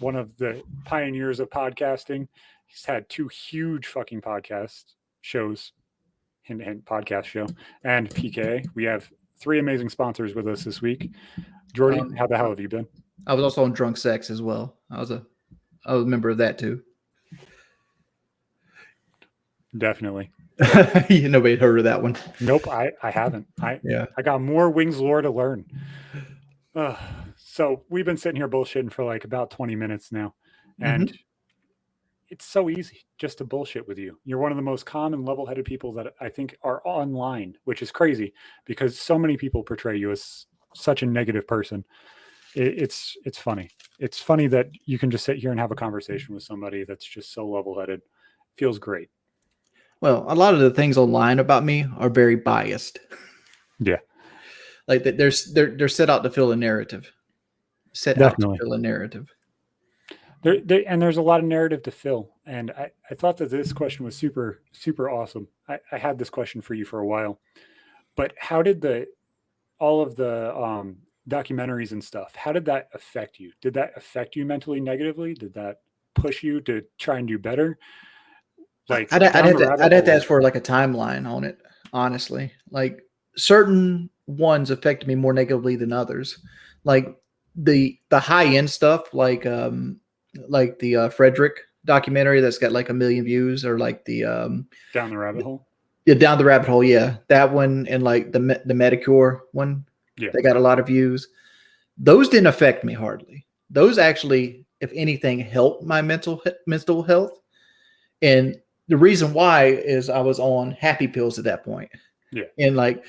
one of the pioneers of podcasting. He's had 2 huge fucking podcast shows, hint, hint, podcast show, and PK. We have 3 amazing sponsors with us this week. Jordy, how the hell have you been? I was also on Drunk Sex as well. I was a member of that too. Definitely. Nobody heard of that one. Nope, I haven't. I got more Wings lore to learn. So we've been sitting here bullshitting for like about 20 minutes now, and it's so easy just to bullshit with you. You're one of the most calm and level-headed people that I think are online, which is crazy because so many people portray you as such a negative person. It's funny. It's funny that you can just sit here and have a conversation with somebody that's just so level-headed. Feels great. Well, a lot of the things online about me are very biased. Yeah. Like they're set out to fill a narrative. Definitely. Out to fill a narrative. And there's a lot of narrative to fill. And I thought that this question was super, super awesome. I had this question for you for a while. But how did all of the documentaries and stuff, how did that affect you? Did that affect you mentally negatively? Did that push you to try and do better? Like I'd have to ask for like a timeline on it, honestly. Like certain ones affected me more negatively than others. Like the high end stuff, like the Frederick documentary that's got like 1 million views, or like the Down the Rabbit Hole. Yeah, Down the Rabbit Hole. Yeah, that one, and like the Medicure one. Yeah, they got a lot of views. Those didn't affect me hardly. Those actually, if anything, helped my mental health. And the reason why is I was on happy pills at that point. Yeah. And like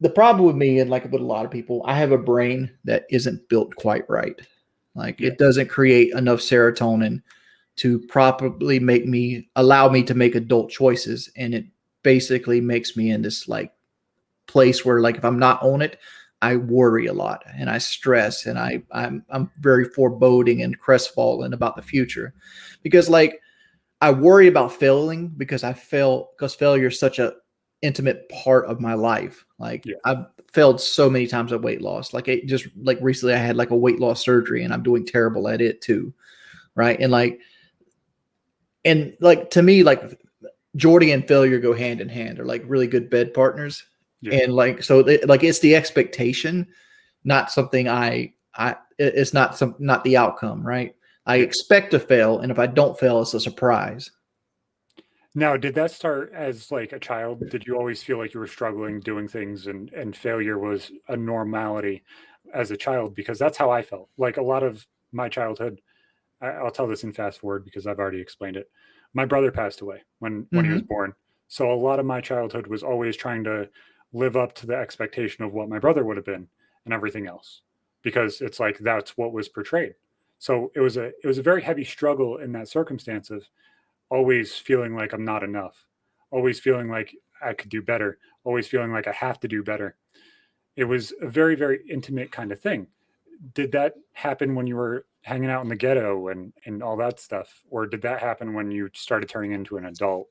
the problem with me, and like with a lot of people, I have a brain that isn't built quite right. Like it doesn't create enough serotonin to properly allow me to make adult choices. And it basically makes me in this like place where like if I'm not on it, I worry a lot and I stress, and I'm very foreboding and crestfallen about the future, because like I worry about failing because failure is such a intimate part of my life. Like I've failed so many times at weight loss. Like it just like recently I had like a weight loss surgery and I'm doing terrible at it too. Right. And like to me, like Jordy and failure go hand in hand, or like really good bed partners. Yeah. And like, so like it's the expectation, not something it's not the outcome. Right. I expect to fail, and if I don't fail, it's a surprise. Now, did that start as like a child? Did you always feel like you were struggling doing things, and failure was a normality as a child? Because that's how I felt. Like a lot of my childhood, I'll tell this in fast forward because I've already explained it. My brother passed away when he was born. So a lot of my childhood was always trying to live up to the expectation of what my brother would have been and everything else, because it's like that's what was portrayed. So it was a very heavy struggle in that circumstance of always feeling like I'm not enough, always feeling like I could do better, always feeling like I have to do better. It was a very, very intimate kind of thing. Did that happen when you were hanging out in the ghetto and all that stuff? Or did that happen when you started turning into an adult?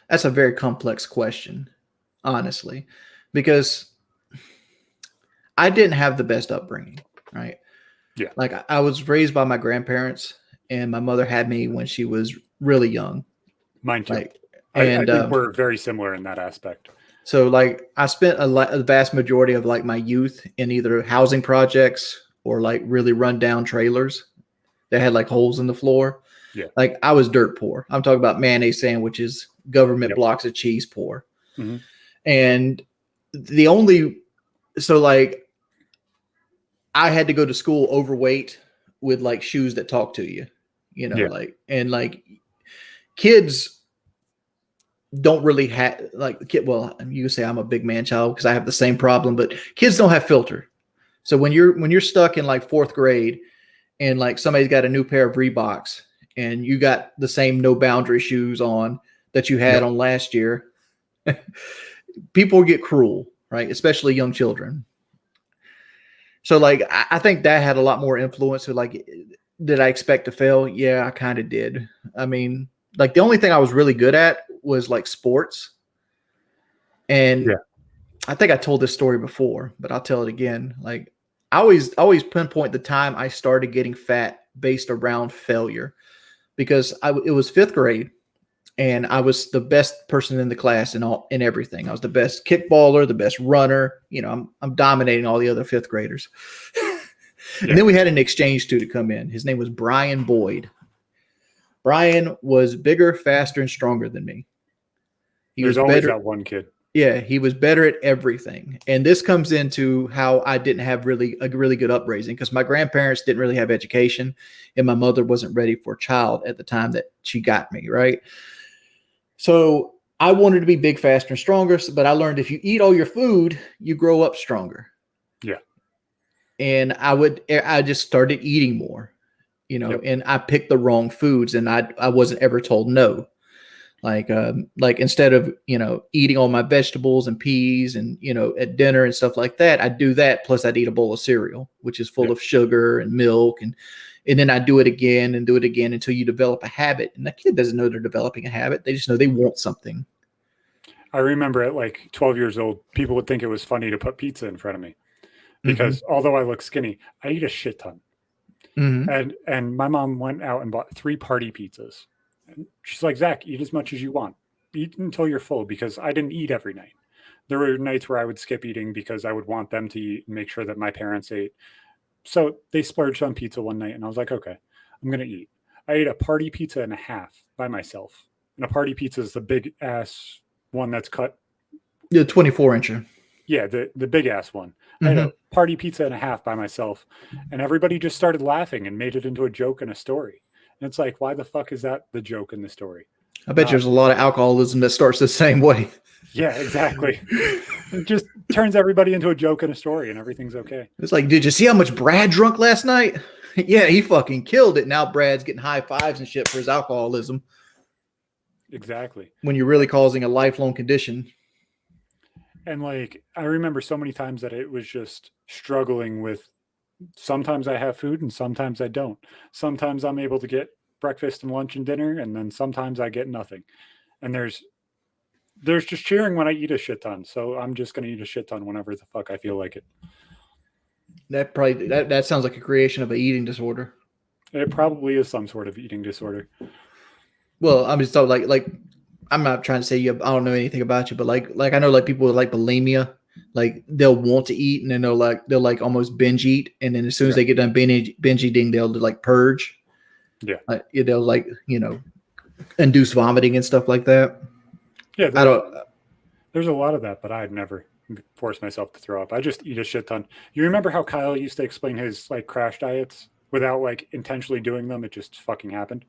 That's a very complex question, honestly, because I didn't have the best upbringing, right? Yeah. Like I was raised by my grandparents, and my mother had me when she was really young. Mine too. Like, I think we're very similar in that aspect. So like I spent a vast majority of like my youth in either housing projects or like really rundown trailers that had like holes in the floor. Yeah. Like I was dirt poor. I'm talking about mayonnaise sandwiches, government blocks of cheese poor. Mm-hmm. And so like I had to go to school overweight with like shoes that talk to you, like, and like kids don't really have like well, you say I'm a big man child because I have the same problem, but kids don't have filter. So when you're stuck in like 4th grade and like somebody's got a new pair of Reeboks and you got the same no boundary shoes on that you had on last year, people get cruel, right? Especially young children. So like, I think that had a lot more influence. So like, did I expect to fail? Yeah, I kind of did. I mean, like the only thing I was really good at was like sports. And I think I told this story before, but I'll tell it again. Like I always pinpoint the time I started getting fat based around failure, because it was fifth grade. And I was the best person in the class in everything. I was the best kickballer, the best runner. I'm dominating all the other fifth graders. And then we had an exchange student come in. His name was Brian Boyd. Brian was bigger, faster, and stronger than me. There's always that one kid. Yeah, he was better at everything. And this comes into how I didn't have a really good upraising, because my grandparents didn't really have education, and my mother wasn't ready for a child at the time that she got me, right? So I wanted to be big, faster, and stronger, but I learned if you eat all your food, you grow up stronger. Yeah. And I just started eating more, and I picked the wrong foods, and I wasn't ever told no. Like instead of, eating all my vegetables and peas and, at dinner and stuff like that, I'd do that. Plus I'd eat a bowl of cereal, which is full of sugar and milk. And then I do it again and do it again until you develop a habit. And the kid doesn't know they're developing a habit. They just know they want something. I remember at like 12 years old, people would think it was funny to put pizza in front of me because although I look skinny, I eat a shit ton. And my mom went out and bought 3 party pizzas. And she's like, Zach, eat as much as you want. Eat until you're full, because I didn't eat every night. There were nights where I would skip eating because I would want them to eat and make sure that my parents ate. So they splurged on pizza one night, and I was like, okay, I'm going to eat. I ate a party pizza and a half by myself. And a party pizza is the big ass one that's cut. The 24-incher. Yeah, the big ass one. I had a party pizza and a half by myself, and everybody just started laughing and made it into a joke and a story. And it's like, why the fuck is that the joke in the story? I bet there's a lot of alcoholism that starts the same way. Yeah, exactly. It just turns everybody into a joke and a story, and everything's okay. It's like, did you see how much Brad drunk last night? Yeah, he fucking killed it. Now Brad's getting high fives and shit for his alcoholism. Exactly. When you're really causing a lifelong condition. And like, I remember so many times that it was just struggling with, sometimes I have food and sometimes I don't. Sometimes I'm able to get breakfast and lunch and dinner, and then sometimes I get nothing. And there's just cheering when I eat a shit ton. So I'm just going to eat a shit ton whenever the fuck I feel like it. That sounds like a creation of an eating disorder. It probably is some sort of eating disorder. Well, I'm just talking like I'm not trying to say I don't know anything about you, but like I know like people with like bulimia, like they'll want to eat and then they'll almost binge eat, and then as soon as they get done binge eating, they'll do like purge. Yeah, they'll induce vomiting and stuff like that. Yeah, there's a lot of that, but I'd never force myself to throw up. I just eat a shit ton. You remember how Kyle used to explain his like crash diets without like intentionally doing them? It just fucking happened.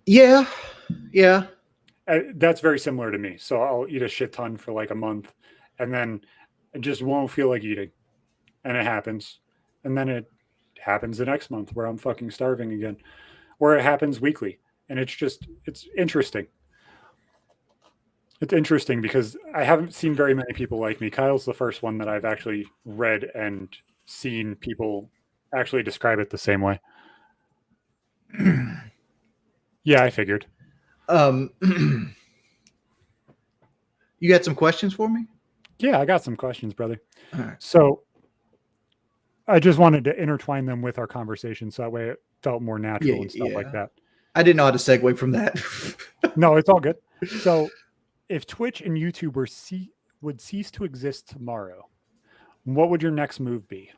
Yeah. That's very similar to me. So I'll eat a shit ton for like a month, and then I just won't feel like eating, and it happens, and then it happens the next month where I'm fucking starving again, or it happens weekly, and it's interesting. It's interesting because I haven't seen very many people like me. Kyle's the first one that I've actually read and seen people actually describe it the same way. Yeah, I figured. You got some questions for me? Yeah, I got some questions, brother. All right. So I just wanted to intertwine them with our conversation so that way it felt more natural and stuff like that. I didn't know how to segue from that. No, it's all good. So if Twitch and YouTube would cease to exist tomorrow, what would your next move be?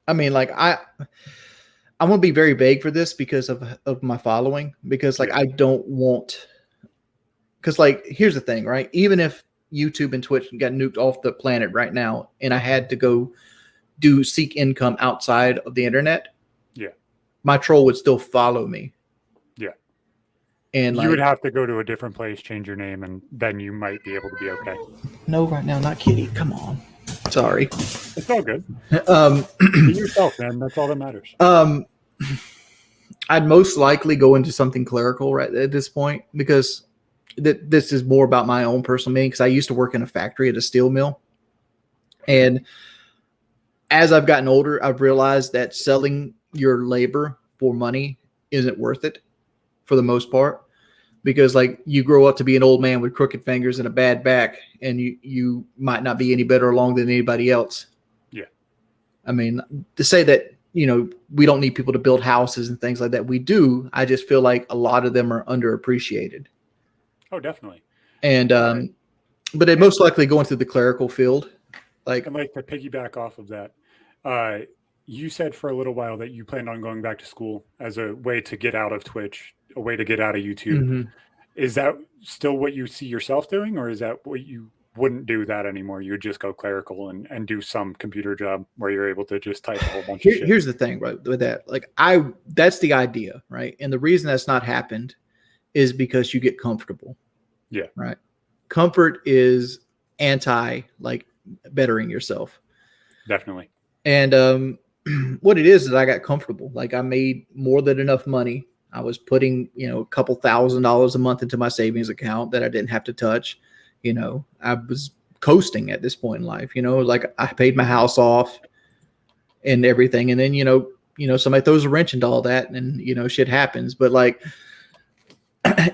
I mean, like I'm gonna be very vague for this because of my following, because like I don't want, because like here's the thing, right? Even if YouTube and Twitch got nuked off the planet right now and I had to go seek income outside of the internet, my troll would still follow me. Yeah. And you would have to go to a different place, change your name, and then you might be able to be okay. No, right now, not Kitty. Come on. Sorry. It's all good. Be yourself, man. That's all that matters. I'd most likely go into something clerical right at this point, because this is more about my own personal meaning, because I used to work in a factory at a steel mill. And as I've gotten older, I've realized that selling your labor for money isn't worth it for the most part, because like you grow up to be an old man with crooked fingers and a bad back, and you might not be any better along than anybody else. Yeah. I mean, to say that we don't need people to build houses and things like that. We do. I just feel like a lot of them are underappreciated. Oh, definitely. And, but they most likely go into the clerical field. And like to piggyback off of that, you said for a little while that you planned on going back to school as a way to get out of Twitch, a way to get out of YouTube. Mm-hmm. Is that still what you see yourself doing, or is that what you wouldn't do that anymore? You would just go clerical and do some computer job where you're able to just type a whole bunch of shit. Here's the thing, right, with that. Like that's the idea, right? And the reason that's not happened is because you get comfortable. Yeah. Right. Comfort is anti like bettering yourself. Definitely. And what it is I got comfortable. Like I made more than enough money. I was putting, a couple $1,000s a month into my savings account that I didn't have to touch. I was coasting at this point in life, like I paid my house off and everything. And then, somebody throws a wrench into all that and, shit happens. But like,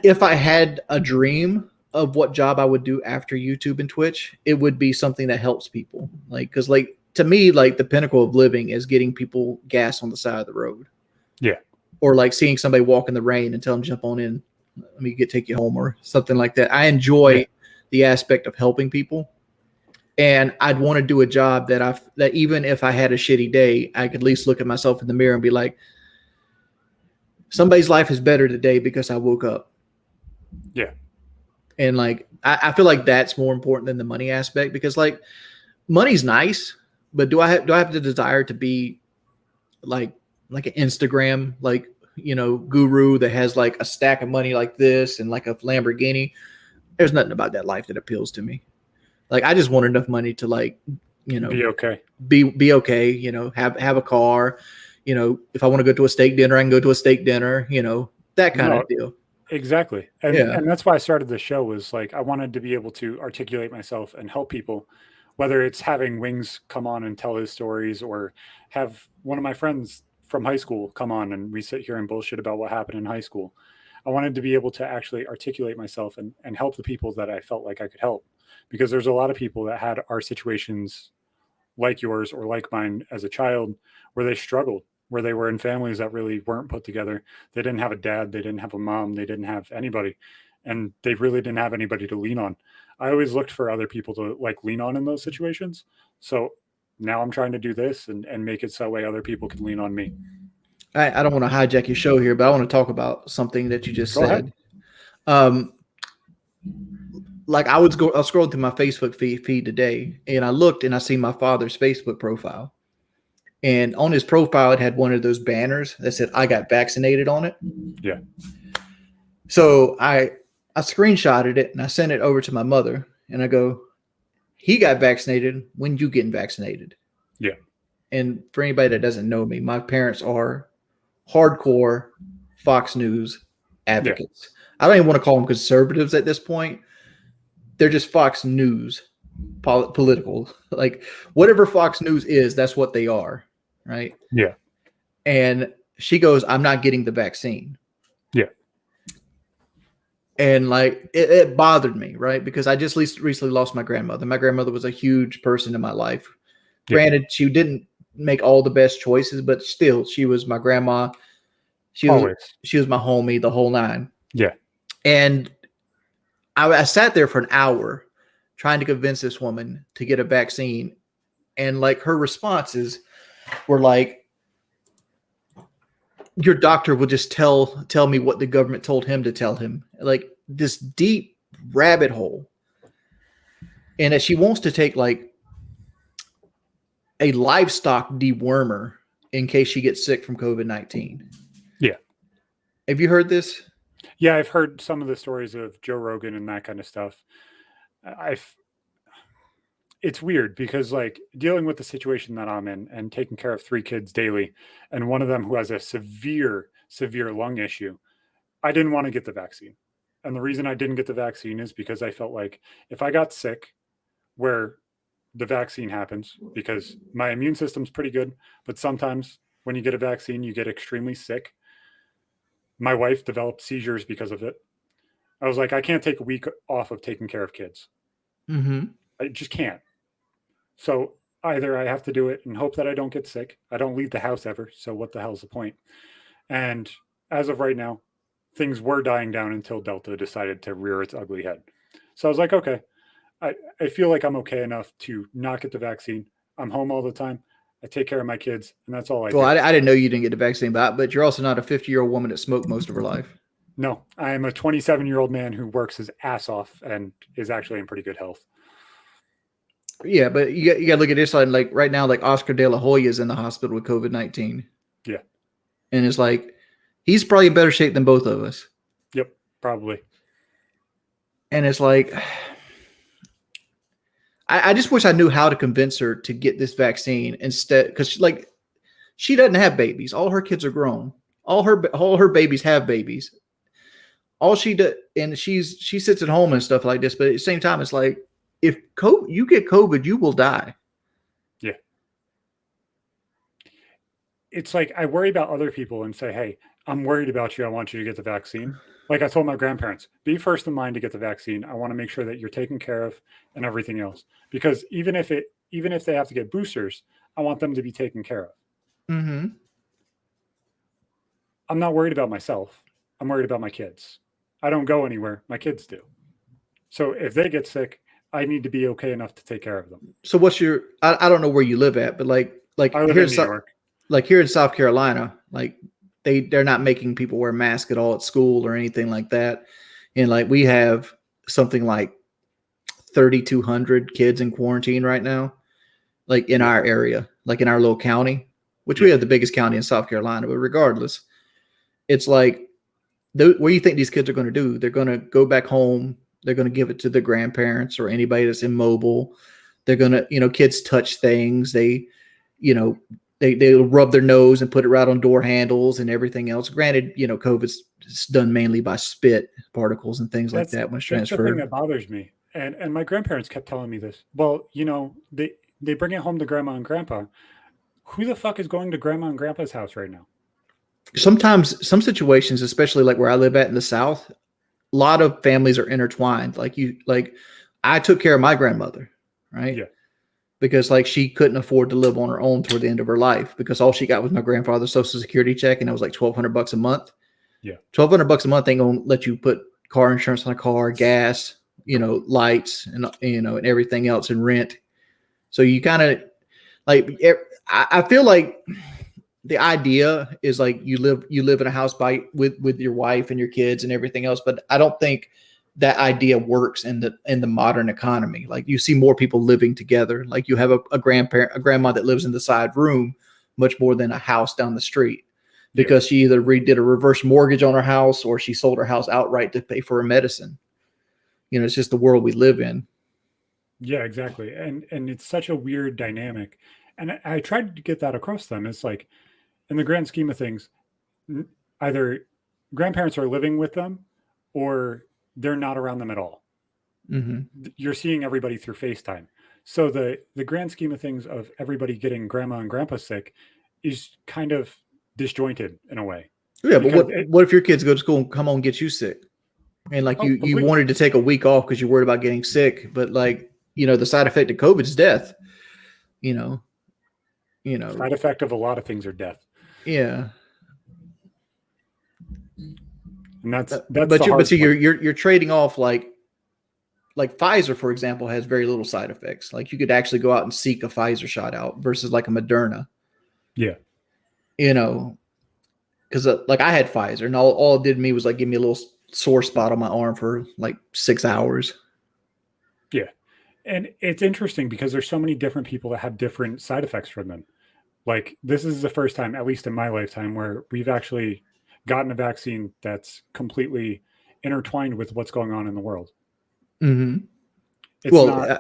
if I had a dream of what job I would do after YouTube and Twitch, it would be something that helps people. Like, cause like, to me, like the pinnacle of living is getting people gas on the side of the road. Yeah. Or like seeing somebody walk in the rain and tell them jump on in, let me take you home or something like that. I enjoy the aspect of helping people. And I'd want to do a job that even if I had a shitty day, I could at least look at myself in the mirror and be like, somebody's life is better today because I woke up. Yeah. And like, I feel like that's more important than the money aspect, because like money's nice, but do I have the desire to be like an Instagram, like, guru that has like a stack of money like this and like a Lamborghini? There's nothing about that life that appeals to me. Like, I just want enough money to like, be okay, be okay, have a car, if I want to go to a steak dinner, I can go to a steak dinner, that kind of deal. Exactly. And that's why I started the show, was like, I wanted to be able to articulate myself and help people, whether it's having Wings come on and tell his stories, or have one of my friends from high school come on and we sit here and bullshit about what happened in high school. I wanted to be able to actually articulate myself and help the people that I felt like I could help, because there's a lot of people that had our situations like yours or like mine as a child, where they struggled, where they were in families that really weren't put together. They didn't have a dad, they didn't have a mom, they didn't have anybody, and they really didn't have anybody to lean on. I always looked for other people to like lean on in those situations. So now I'm trying to do this and make it so way other people can lean on me. I don't want to hijack your show here, but I want to talk about something that you just said. Like I was scrolling through my Facebook feed today, and I looked and I see my father's Facebook profile. And on his profile, it had one of those banners that said, "I got vaccinated" on it. Yeah. So I screenshotted it and I sent it over to my mother, and I go, "He got vaccinated. When you getting vaccinated?" Yeah. And for anybody that doesn't know me, my parents are hardcore Fox News advocates. Yeah. I don't even want to call them conservatives at this point. They're just Fox News political. Like whatever Fox News is, that's what they are. Right. Yeah. And she goes, "I'm not getting the vaccine." Yeah. And like, it bothered me. Right. Because I just recently lost my grandmother. My grandmother was a huge person in my life. Yeah. Granted, she didn't make all the best choices, but still, she was my grandma. She was my homie, the whole nine. Yeah. And I sat there for an hour trying to convince this woman to get a vaccine. And like her responses were like, "Your doctor will just tell me what the government told him to tell him." Like this deep rabbit hole. And that she wants to take like a livestock dewormer in case she gets sick from COVID-19. Yeah. Have you heard this? Yeah, I've heard some of the stories of Joe Rogan and that kind of stuff. It's weird because like dealing with the situation that I'm in and taking care of 3 kids daily, and one of them who has a severe lung issue, I didn't want to get the vaccine. And the reason I didn't get the vaccine is because I felt like if I got sick, where the vaccine happens, because my immune system's pretty good, but sometimes when you get a vaccine, you get extremely sick. My wife developed seizures because of it. I was like, I can't take a week off of taking care of kids. Mm-hmm. I just can't. So either I have to do it and hope that I don't get sick. I don't leave the house ever, so what the hell's the point? And as of right now, things were dying down until Delta decided to rear its ugly head. So I was like, okay, I feel like I'm okay enough to not get the vaccine. I'm home all the time. I take care of my kids, and that's all I Well, do. I didn't know you didn't get the vaccine, but you're also not a 50-year-old woman that smoked most of her life. No, I am a 27-year-old man who works his ass off and is actually in pretty good health. Yeah, but you got to look at this side. Like right now, like Oscar De La Hoya is in the hospital with COVID-19. Yeah. And it's like, he's probably in better shape than both of us. Yep, probably. And it's like, I just wish I knew how to convince her to get this vaccine instead. Because like, she doesn't have babies. All her kids are grown. All her babies have babies. All she does, and she sits at home and stuff like this. But at the same time, it's like, if you get COVID, you will die. Yeah. It's like I worry about other people and say, hey, I'm worried about you. I want you to get the vaccine. Like I told my grandparents, be first in line to get the vaccine. I want to make sure that you're taken care of and everything else. Because even if they have to get boosters, I want them to be taken care of. Mm-hmm. I'm not worried about myself. I'm worried about my kids. I don't go anywhere. My kids do. So if they get sick, I need to be okay enough to take care of them. So what's your? I don't know where you live at, but like I live here in New York. Like here in South Carolina, like they're not making people wear masks at all at school or anything like that. And like we have something like 3,200 kids in quarantine right now, like in our area, like in our little county, which we have the biggest county in South Carolina. But regardless, it's like, what do you think these kids are going to do? They're going to go back home. They're going to give it to their grandparents or anybody that's immobile. They're going to, kids touch things. They'll rub their nose and put it right on door handles and everything else. Granted, COVID's done mainly by spit particles and things like that when it's transferred. That's the thing that bothers me. And my grandparents kept telling me this. Well, they bring it home to grandma and grandpa. Who the fuck is going to grandma and grandpa's house right now? Sometimes some situations, especially like where I live at in the South, a lot of families are intertwined. Like I took care of my grandmother, right? Yeah. Because like she couldn't afford to live on her own toward the end of her life because all she got was my grandfather's Social Security check, and it was like $1,200 a month. Yeah. $1,200 a month ain't gonna let you put car insurance on a car, gas, lights, and and everything else, and rent. So you kind of like, I feel like the idea is like you live in a house with your wife and your kids and everything else, but I don't think that idea works in the modern economy. Like you see more people living together. Like you have a grandma that lives in the side room much more than a house down the street, because she either did a reverse mortgage on her house or she sold her house outright to pay for her medicine. It's just the world we live in. Yeah, exactly. And it's such a weird dynamic. And I tried to get that across to them. It's like, in the grand scheme of things, either grandparents are living with them or they're not around them at all. Mm-hmm. You're seeing everybody through FaceTime. So the grand scheme of things of everybody getting grandma and grandpa sick is kind of disjointed in a way. Yeah, but what if your kids go to school and come home and get you sick? And like you wanted to take a week off because you're worried about getting sick, but like, the side effect of COVID is death. Side effect of a lot of things are death. Yeah. And that's but see, you're trading off like Pfizer, for example, has very little side effects. Like you could actually go out and seek a Pfizer shot out versus like a Moderna. Yeah. Because like I had Pfizer, and all it did to me was like give me a little sore spot on my arm for like 6 hours. Yeah. And it's interesting because there's so many different people that have different side effects from them. Like this is the first time, at least in my lifetime, where we've actually gotten a vaccine that's completely intertwined with what's going on in the world. Mm-hmm.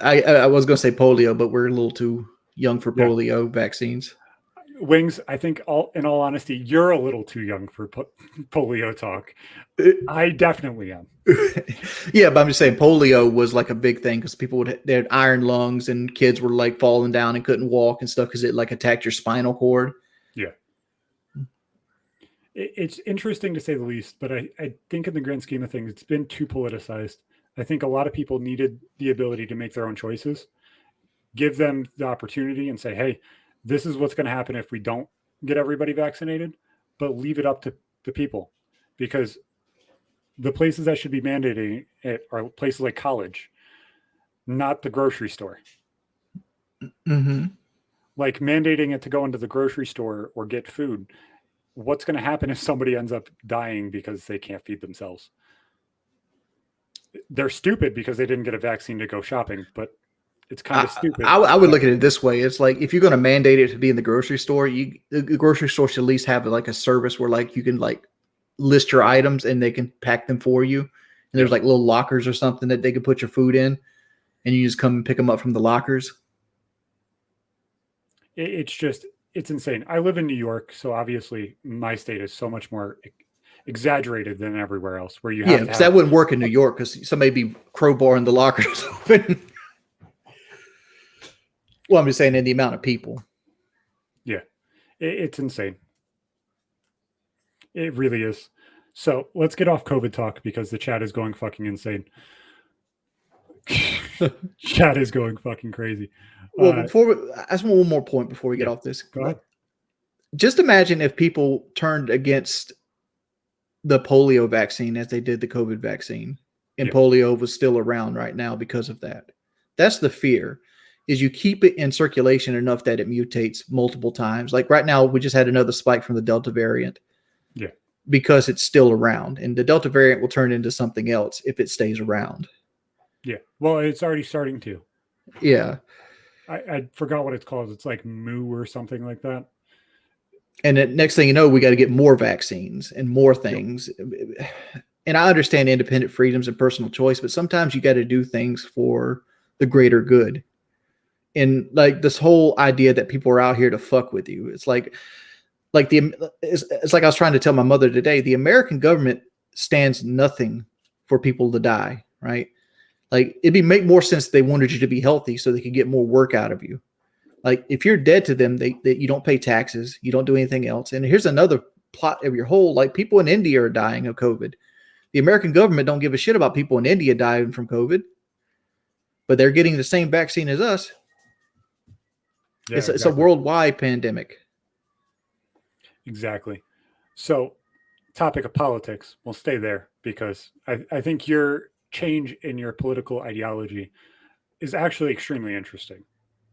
I was going to say polio, but we're a little too young for polio vaccines. Wings, I think in all honesty, you're a little too young for polio talk. I definitely am. Yeah, but I'm just saying polio was like a big thing because people they had iron lungs and kids were like falling down and couldn't walk and stuff because it like attacked your spinal cord. Yeah. It's interesting to say the least, but I think in the grand scheme of things, it's been too politicized. I think a lot of people needed the ability to make their own choices. give them the opportunity and say, hey, this is what's going to happen if we don't get everybody vaccinated, but leave it up to the people, because the places that should be mandating it are places like college, not the grocery store. Mm-hmm. Like mandating it to go into the grocery store or get food. What's going to happen if somebody ends up dying because they can't feed themselves? They're stupid because they didn't get a vaccine to go shopping, but it's kind of stupid. I would look at it this way. It's like, if you're going to mandate it to be in the grocery store, the grocery store should at least have like a service where like you can like list your items and they can pack them for you. And there's like little lockers or something that they can put your food in, and you just come and pick them up from the lockers. It's insane. I live in New York, so obviously my state is so much more exaggerated than everywhere else, where you have because that wouldn't work in New York because somebody be crowbarring the lockers open. Well, I'm just saying in the amount of people. Yeah, it's insane. It really is. So let's get off COVID talk because the chat is going fucking insane. Chat is going fucking crazy. Well, I just want one more point before we get off this. Go ahead. Just imagine if people turned against the polio vaccine as they did the COVID vaccine, and polio was still around right now because of that. That's the fear, is you keep it in circulation enough that it mutates multiple times. Like right now, we just had another spike from the Delta variant. Yeah. Because it's still around, and the Delta variant will turn into something else if it stays around. Yeah. Well, it's already starting to. Yeah. I forgot what it's called. It's like Moo or something like that. And then next thing you know, we got to get more vaccines and more things. Yep. And I understand independent freedoms and personal choice, but sometimes you got to do things for the greater good. And like this whole idea that people are out here to fuck with you. It's like it's like I was trying to tell my mother today, the American government stands nothing for people to die, right? Like it'd make more sense if they wanted you to be healthy so they could get more work out of you. Like if you're dead to them, you don't pay taxes, you don't do anything else. And here's another plot of your whole, like people in India are dying of COVID. The American government don't give a shit about people in India dying from COVID, but they're getting the same vaccine as us. Yeah, it's a worldwide pandemic. Exactly. So topic of politics, we'll stay there because I think your change in your political ideology is actually extremely interesting.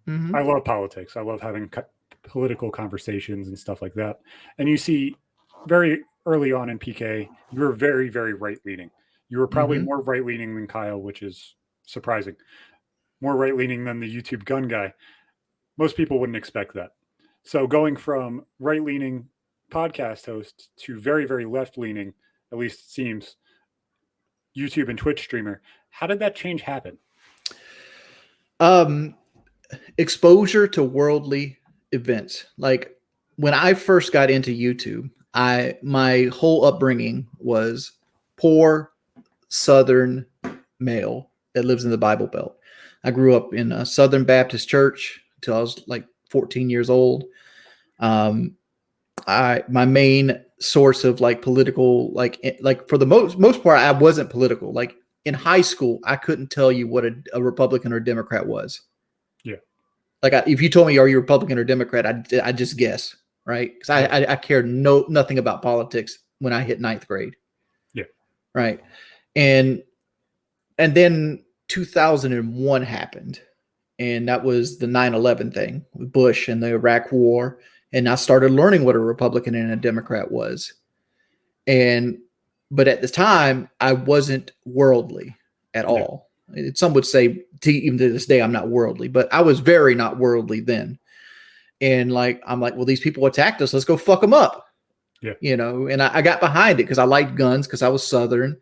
Mm-hmm. I love politics. I love having political conversations and stuff like that. And you see very early on in PK, you were very, very right-leaning. You were probably more right-leaning than Kyle, which is surprising. More right-leaning than the YouTube gun guy. Most people wouldn't expect that. So going from right-leaning podcast host to very, very left-leaning, at least it seems, YouTube and Twitch streamer, how did that change happen? Exposure to worldly events. Like when I first got into YouTube, my whole upbringing was poor Southern male that lives in the Bible Belt. I grew up in a Southern Baptist church until I was like 14 years old. My main source of like political, like for the most part, I wasn't political. Like in high school, I couldn't tell you what a Republican or Democrat was. Yeah. Like if you told me, are you Republican or Democrat? I just guess, right? Because I cared nothing about politics when I hit 9th grade. Yeah. Right. And then 2001 happened. And that was the 9/11 thing with Bush and the Iraq War. And I started learning what a Republican and a Democrat was. But at the time, I wasn't worldly at all. Some would say, even to this day, I'm not worldly, but I was very not worldly then. And I'm like, well, these people attacked us. Let's go fuck them up. Yeah. You know, and I got behind it because I liked guns because I was Southern.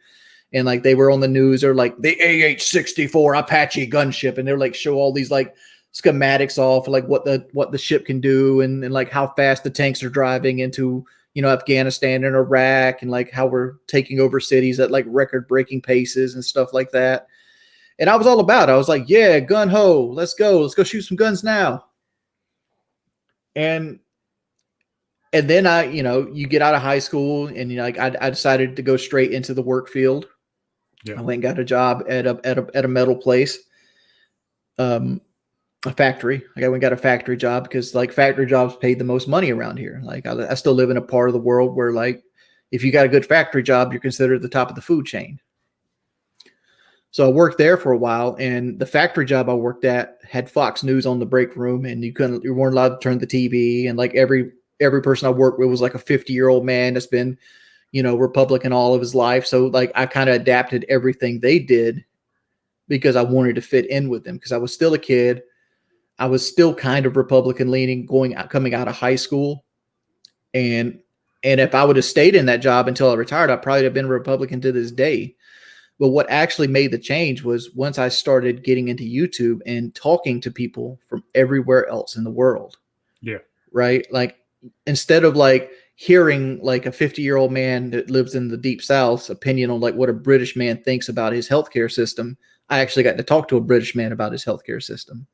And like they were on the news or like the AH-64 Apache gunship. And they're like, show all these like schematics off like what the ship can do and like how fast the tanks are driving into, you know, Afghanistan and Iraq and like how we're taking over cities at like record breaking paces and stuff like that. And I was all about it. I was like, yeah, gun ho, let's go shoot some guns now. And then you get out of high school and like I decided to go straight into the work field. Yeah. I went and got a job at a metal place. a factory. Like I went and got a factory job because like factory jobs paid the most money around here. Like I still live in a part of the world where like if you got a good factory job, you're considered at the top of the food chain. So I worked there for a while, and the factory job I worked at had Fox News on the break room, and you weren't allowed to turn the TV. And like every person I worked with was like a 50-year-old man that's been, Republican all of his life. So like I kind of adapted everything they did because I wanted to fit in with them because I was still a kid. I was still kind of Republican leaning coming out of high school. And if I would have stayed in that job until I retired, I probably have been a Republican to this day. But what actually made the change was once I started getting into YouTube and talking to people from everywhere else in the world. Yeah. Right. Like instead of like hearing like a 50-year-old man that lives in the deep South's opinion on like what a British man thinks about his healthcare system, I actually got to talk to a British man about his healthcare system.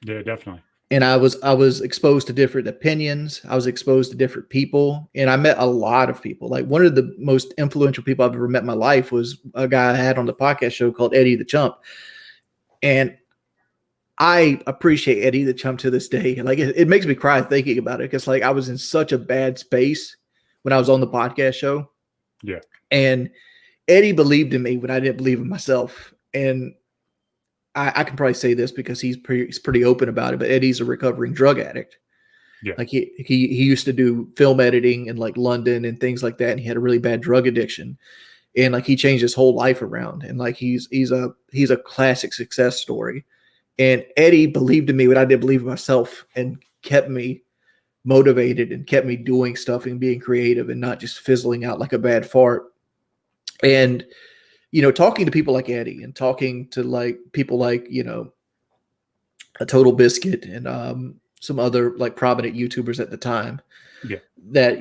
Yeah, definitely. And I was exposed to different opinions. I was exposed to different people, and I met a lot of people. Like one of the most influential people I've ever met in my life was a guy I had on the podcast show called Eddie the Chump. And I appreciate Eddie the Chump to this day. Like it makes me cry thinking about it because like I was in such a bad space when I was on the podcast show. Yeah. And Eddie believed in me when I didn't believe in myself. And I can probably say this because he's pretty open about it, but Eddie's a recovering drug addict. Yeah. Like he used to do film editing in like London and things like that. And he had a really bad drug addiction, and like he changed his whole life around. And like he's a classic success story. And Eddie believed in me when I didn't believe in myself and kept me motivated and kept me doing stuff and being creative and not just fizzling out like a bad fart. And talking to people like Eddie and talking to like people like, a Total Biscuit and some other like prominent YouTubers at the time. Yeah. That,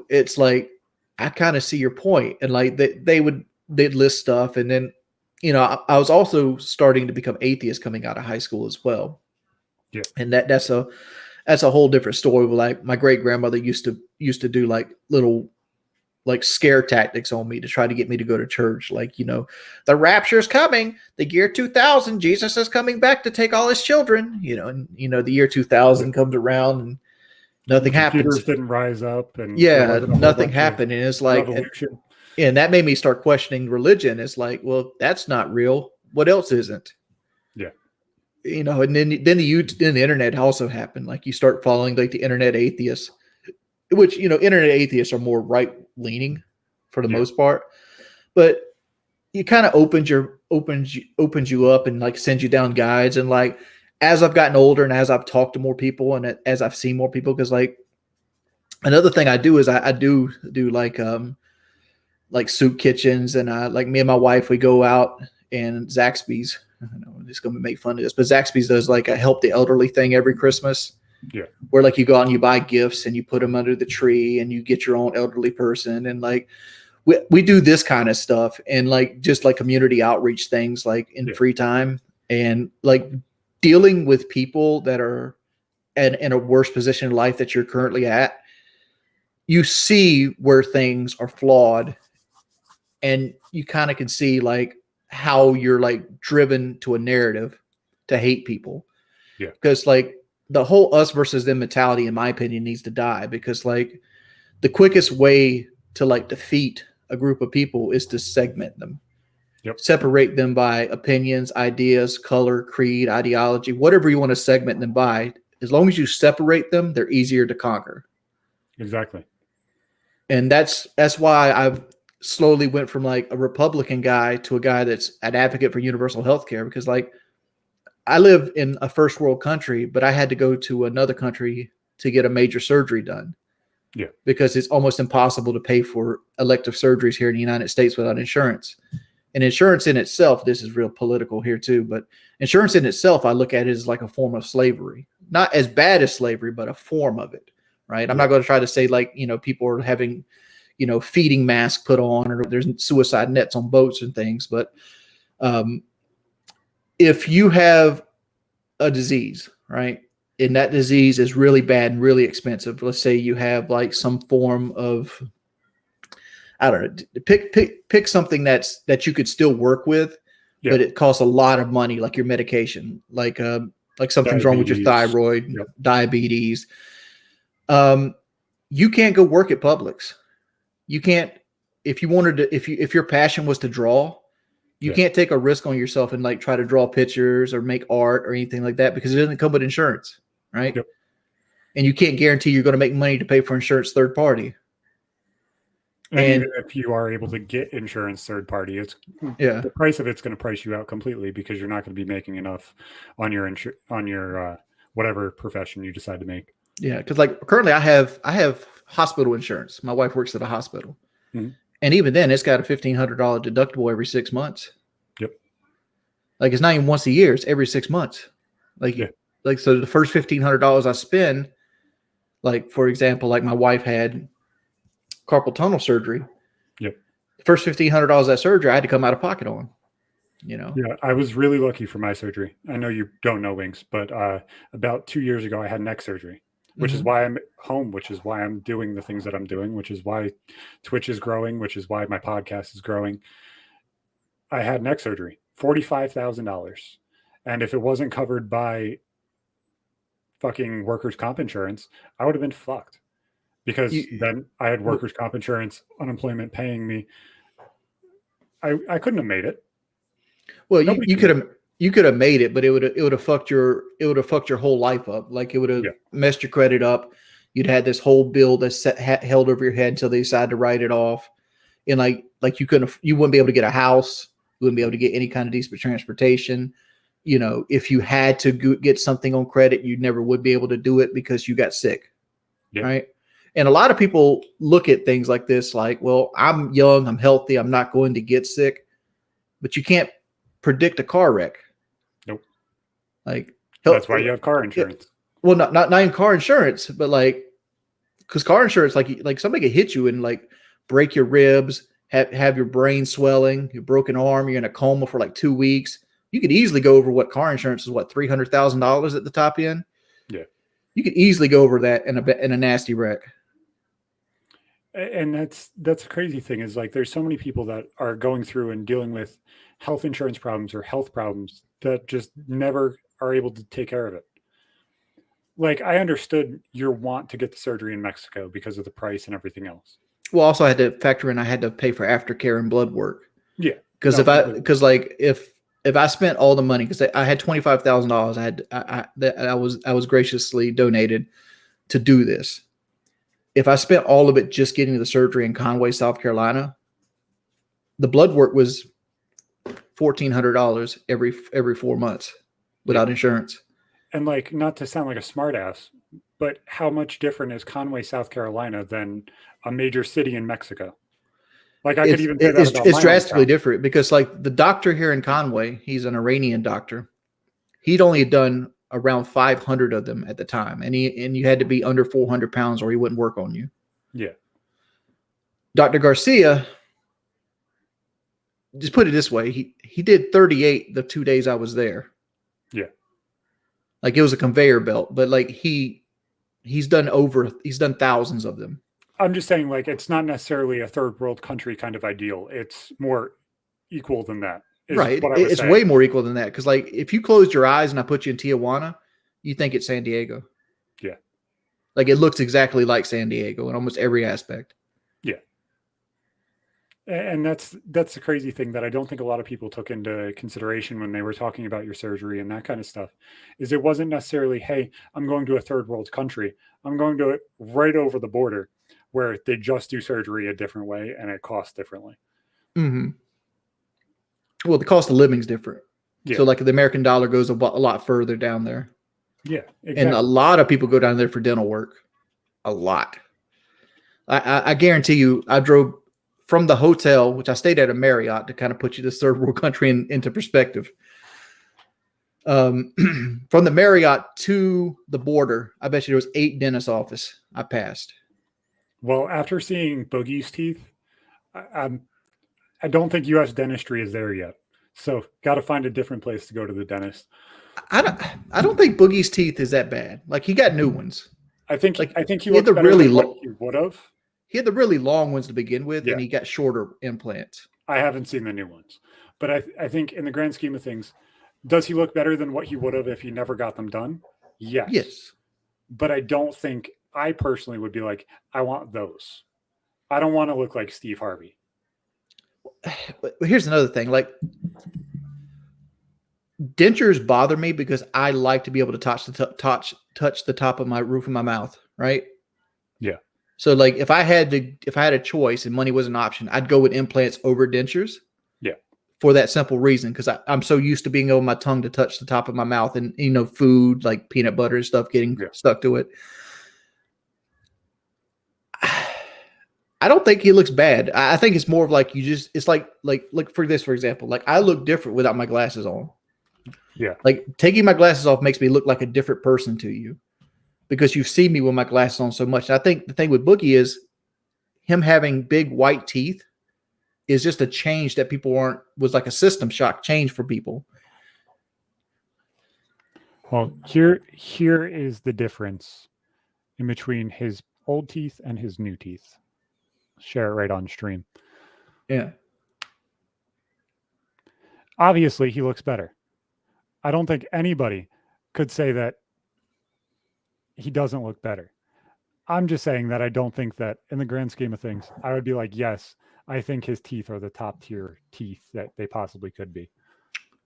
it's like, I kind of see your point. And like they'd list stuff. And then, I was also starting to become atheist coming out of high school as well. Yeah. And that's a whole different story. Like my great grandmother used to do like little like scare tactics on me to try to get me to go to church. Like, the rapture is coming, the year 2000, Jesus is coming back to take all his children, and the year 2000 comes around and nothing happens. Computers didn't rise up and nothing happened. And it's like, and that made me start questioning religion. It's like, well, that's not real. What else isn't? Yeah. And then the internet also happened. Like you start following like the internet atheists, which, internet atheists are more right leaning for the most part, but it kind of opens you up and like sends you down guides. And like, as I've gotten older and as I've talked to more people and as I've seen more people, cause like another thing I do is I do like soup kitchens. And like me and my wife, we go out and Zaxby's, I know I'm just going to make fun of this, but Zaxby's does like a help the elderly thing every Christmas. Yeah. Where like you go out and you buy gifts and you put them under the tree and you get your own elderly person. And like, we do this kind of stuff and like, just like community outreach things like in free time and like dealing with people that are in a worse position in life that you're currently at. You see where things are flawed and you kind of can see like how you're like driven to a narrative to hate people. Yeah. Because like, the whole us versus them mentality, in my opinion, needs to die because like the quickest way to like defeat a group of people is to segment them, separate them by opinions, ideas, color, creed, ideology, whatever you want to segment them by. As long as you separate them, they're easier to conquer. Exactly. And that's why I've slowly went from like a Republican guy to a guy that's an advocate for universal health care because like, I live in a first world country, but I had to go to another country to get a major surgery done. Yeah. Because it's almost impossible to pay for elective surgeries here in the United States without insurance. And insurance in itself, this is real political here too, but insurance in itself, I look at it as like a form of slavery. Not as bad as slavery, but a form of it, right? I'm not going to try to say like, people are having, feeding masks put on or there's suicide nets on boats and things, but if you have a disease, right, and that disease is really bad and really expensive, let's say you have like some form of, I don't know, pick something that you could still work with, but it costs a lot of money, like your medication. Like like something's wrong with your thyroid, Yep. diabetes. You can't go work at Publix. You can't, if you wanted to, if your passion was to draw, you can't take a risk on yourself and like try to draw pictures or make art or anything like that because it doesn't come with insurance, right? Yep. And you can't guarantee you're going to make money to pay for insurance third party. And even if you are able to get insurance third party, it's the price of it's going to price you out completely because you're not going to be making enough on your whatever profession you decide to make. Yeah, because like currently I have hospital insurance. My wife works at a hospital. Mm-hmm. And even then, it's got a $1,500 deductible every 6 months. Yep. Like it's not even once a year; it's every 6 months. Like so, the first $1,500 I spend, like for example, like my wife had carpal tunnel surgery. Yep. The first $1,500 of that surgery, I had to come out of pocket on. You know. Yeah, I was really lucky for my surgery. I know you don't know Wings, but about 2 years ago, I had neck surgery. Which is why I'm home, which is why I'm doing the things that I'm doing, which is why Twitch is growing, which is why my podcast is growing. I had neck surgery, $45,000. And if it wasn't covered by fucking workers' comp insurance, I would have been fucked. Because then I had workers' comp insurance, unemployment paying me. I couldn't have made it. Well, you could have made it, but it would have fucked your whole life up. Like it would have messed your credit up. You'd had this whole bill that's held over your head until they decide to write it off. And like you wouldn't be able to get a house. You wouldn't be able to get any kind of decent transportation. You know, if you had to get something on credit, you never would be able to do it because you got sick. Yeah. Right. And a lot of people look at things like this, like, well, I'm young, I'm healthy, I'm not going to get sick, but you can't predict a car wreck. Nope. Like that's why you have car insurance. Well, not even car insurance, but like, because car insurance, like somebody could hit you and like break your ribs, have your brain swelling, your broken arm, you're in a coma for like 2 weeks. You could easily go over what car insurance is, what, $300,000 at the top end. Yeah, you could easily go over that in a nasty wreck. And that's a crazy thing is like there's so many people that are going through and dealing with health insurance problems or health problems that just never are able to take care of it. Like I understood your want to get the surgery in Mexico because of the price and everything else. Well, also I had to factor in I had to pay for aftercare and blood work. Yeah, because if I spent all the money, because I had $25,000, I was graciously donated to do this. If I spent all of it just getting the surgery in Conway, South Carolina, the blood work was $1,400 every 4 months without insurance. And like, not to sound like a smart ass, but how much different is Conway, South Carolina than a major city in Mexico? Like I could even say that about it's drastically different because like the doctor here in Conway, he's an Iranian doctor. He'd only done around 500 of them at the time. And you had to be under 400 pounds or he wouldn't work on you. Yeah. Dr. Garcia, just put it this way. He did 38 the 2 days I was there. Yeah. Like it was a conveyor belt, but like he's done thousands of them. I'm just saying like, it's not necessarily a third world country kind of ideal. It's more equal than that. Right. It's way more equal than that. Because like if you closed your eyes and I put you in Tijuana, you think it's San Diego. Yeah. Like it looks exactly like San Diego in almost every aspect. Yeah. And that's the crazy thing that I don't think a lot of people took into consideration when they were talking about your surgery and that kind of stuff, is it wasn't necessarily, hey, I'm going to a third world country. I'm going to it right over the border where they just do surgery a different way and it costs differently. Mm-hmm. Well, the cost of living is different. Yeah. So like the American dollar goes a lot further down there. Yeah. Exactly. And a lot of people go down there for dental work. A lot. I guarantee you, I drove from the hotel, which I stayed at a Marriott to kind of put you this third world country into perspective. From the Marriott to the border, I bet you there was 8 dentist offices I passed. Well, after seeing Boogie's teeth, I don't think U.S. dentistry is there yet. So got to find a different place to go to the dentist. I don't think Boogie's teeth is that bad. Like he got new ones. I think he had the really low. He would have. He had the really long ones to begin with, and he got shorter implants. I haven't seen the new ones, but I think in the grand scheme of things, Does he look better than what he would have if he never got them done? Yes. Yes. But I don't think, I personally would be like, I want those. I don't want to look like Steve Harvey. But here's another thing. Like, dentures bother me because I like to be able to touch the top of my roof of my mouth, right? Yeah. So like if I had a choice and money was an option, I'd go with implants over dentures. Yeah. For that simple reason, because I'm so used to being able my tongue to touch the top of my mouth and food like peanut butter and stuff getting stuck to it. I don't think he looks bad. I think it's more of like it's like for this, for example, like I look different without my glasses on. Yeah. Like taking my glasses off makes me look like a different person to you because you see me with my glasses on so much. And I think the thing with Boogie is him having big white teeth is just a change that was like a system shock change for people. Well, here is the difference in between his old teeth and his new teeth. Share it right on stream. Yeah. Obviously, he looks better. I don't think anybody could say that he doesn't look better. I'm just saying that I don't think that in the grand scheme of things, I would be like, yes, I think his teeth are the top tier teeth that they possibly could be.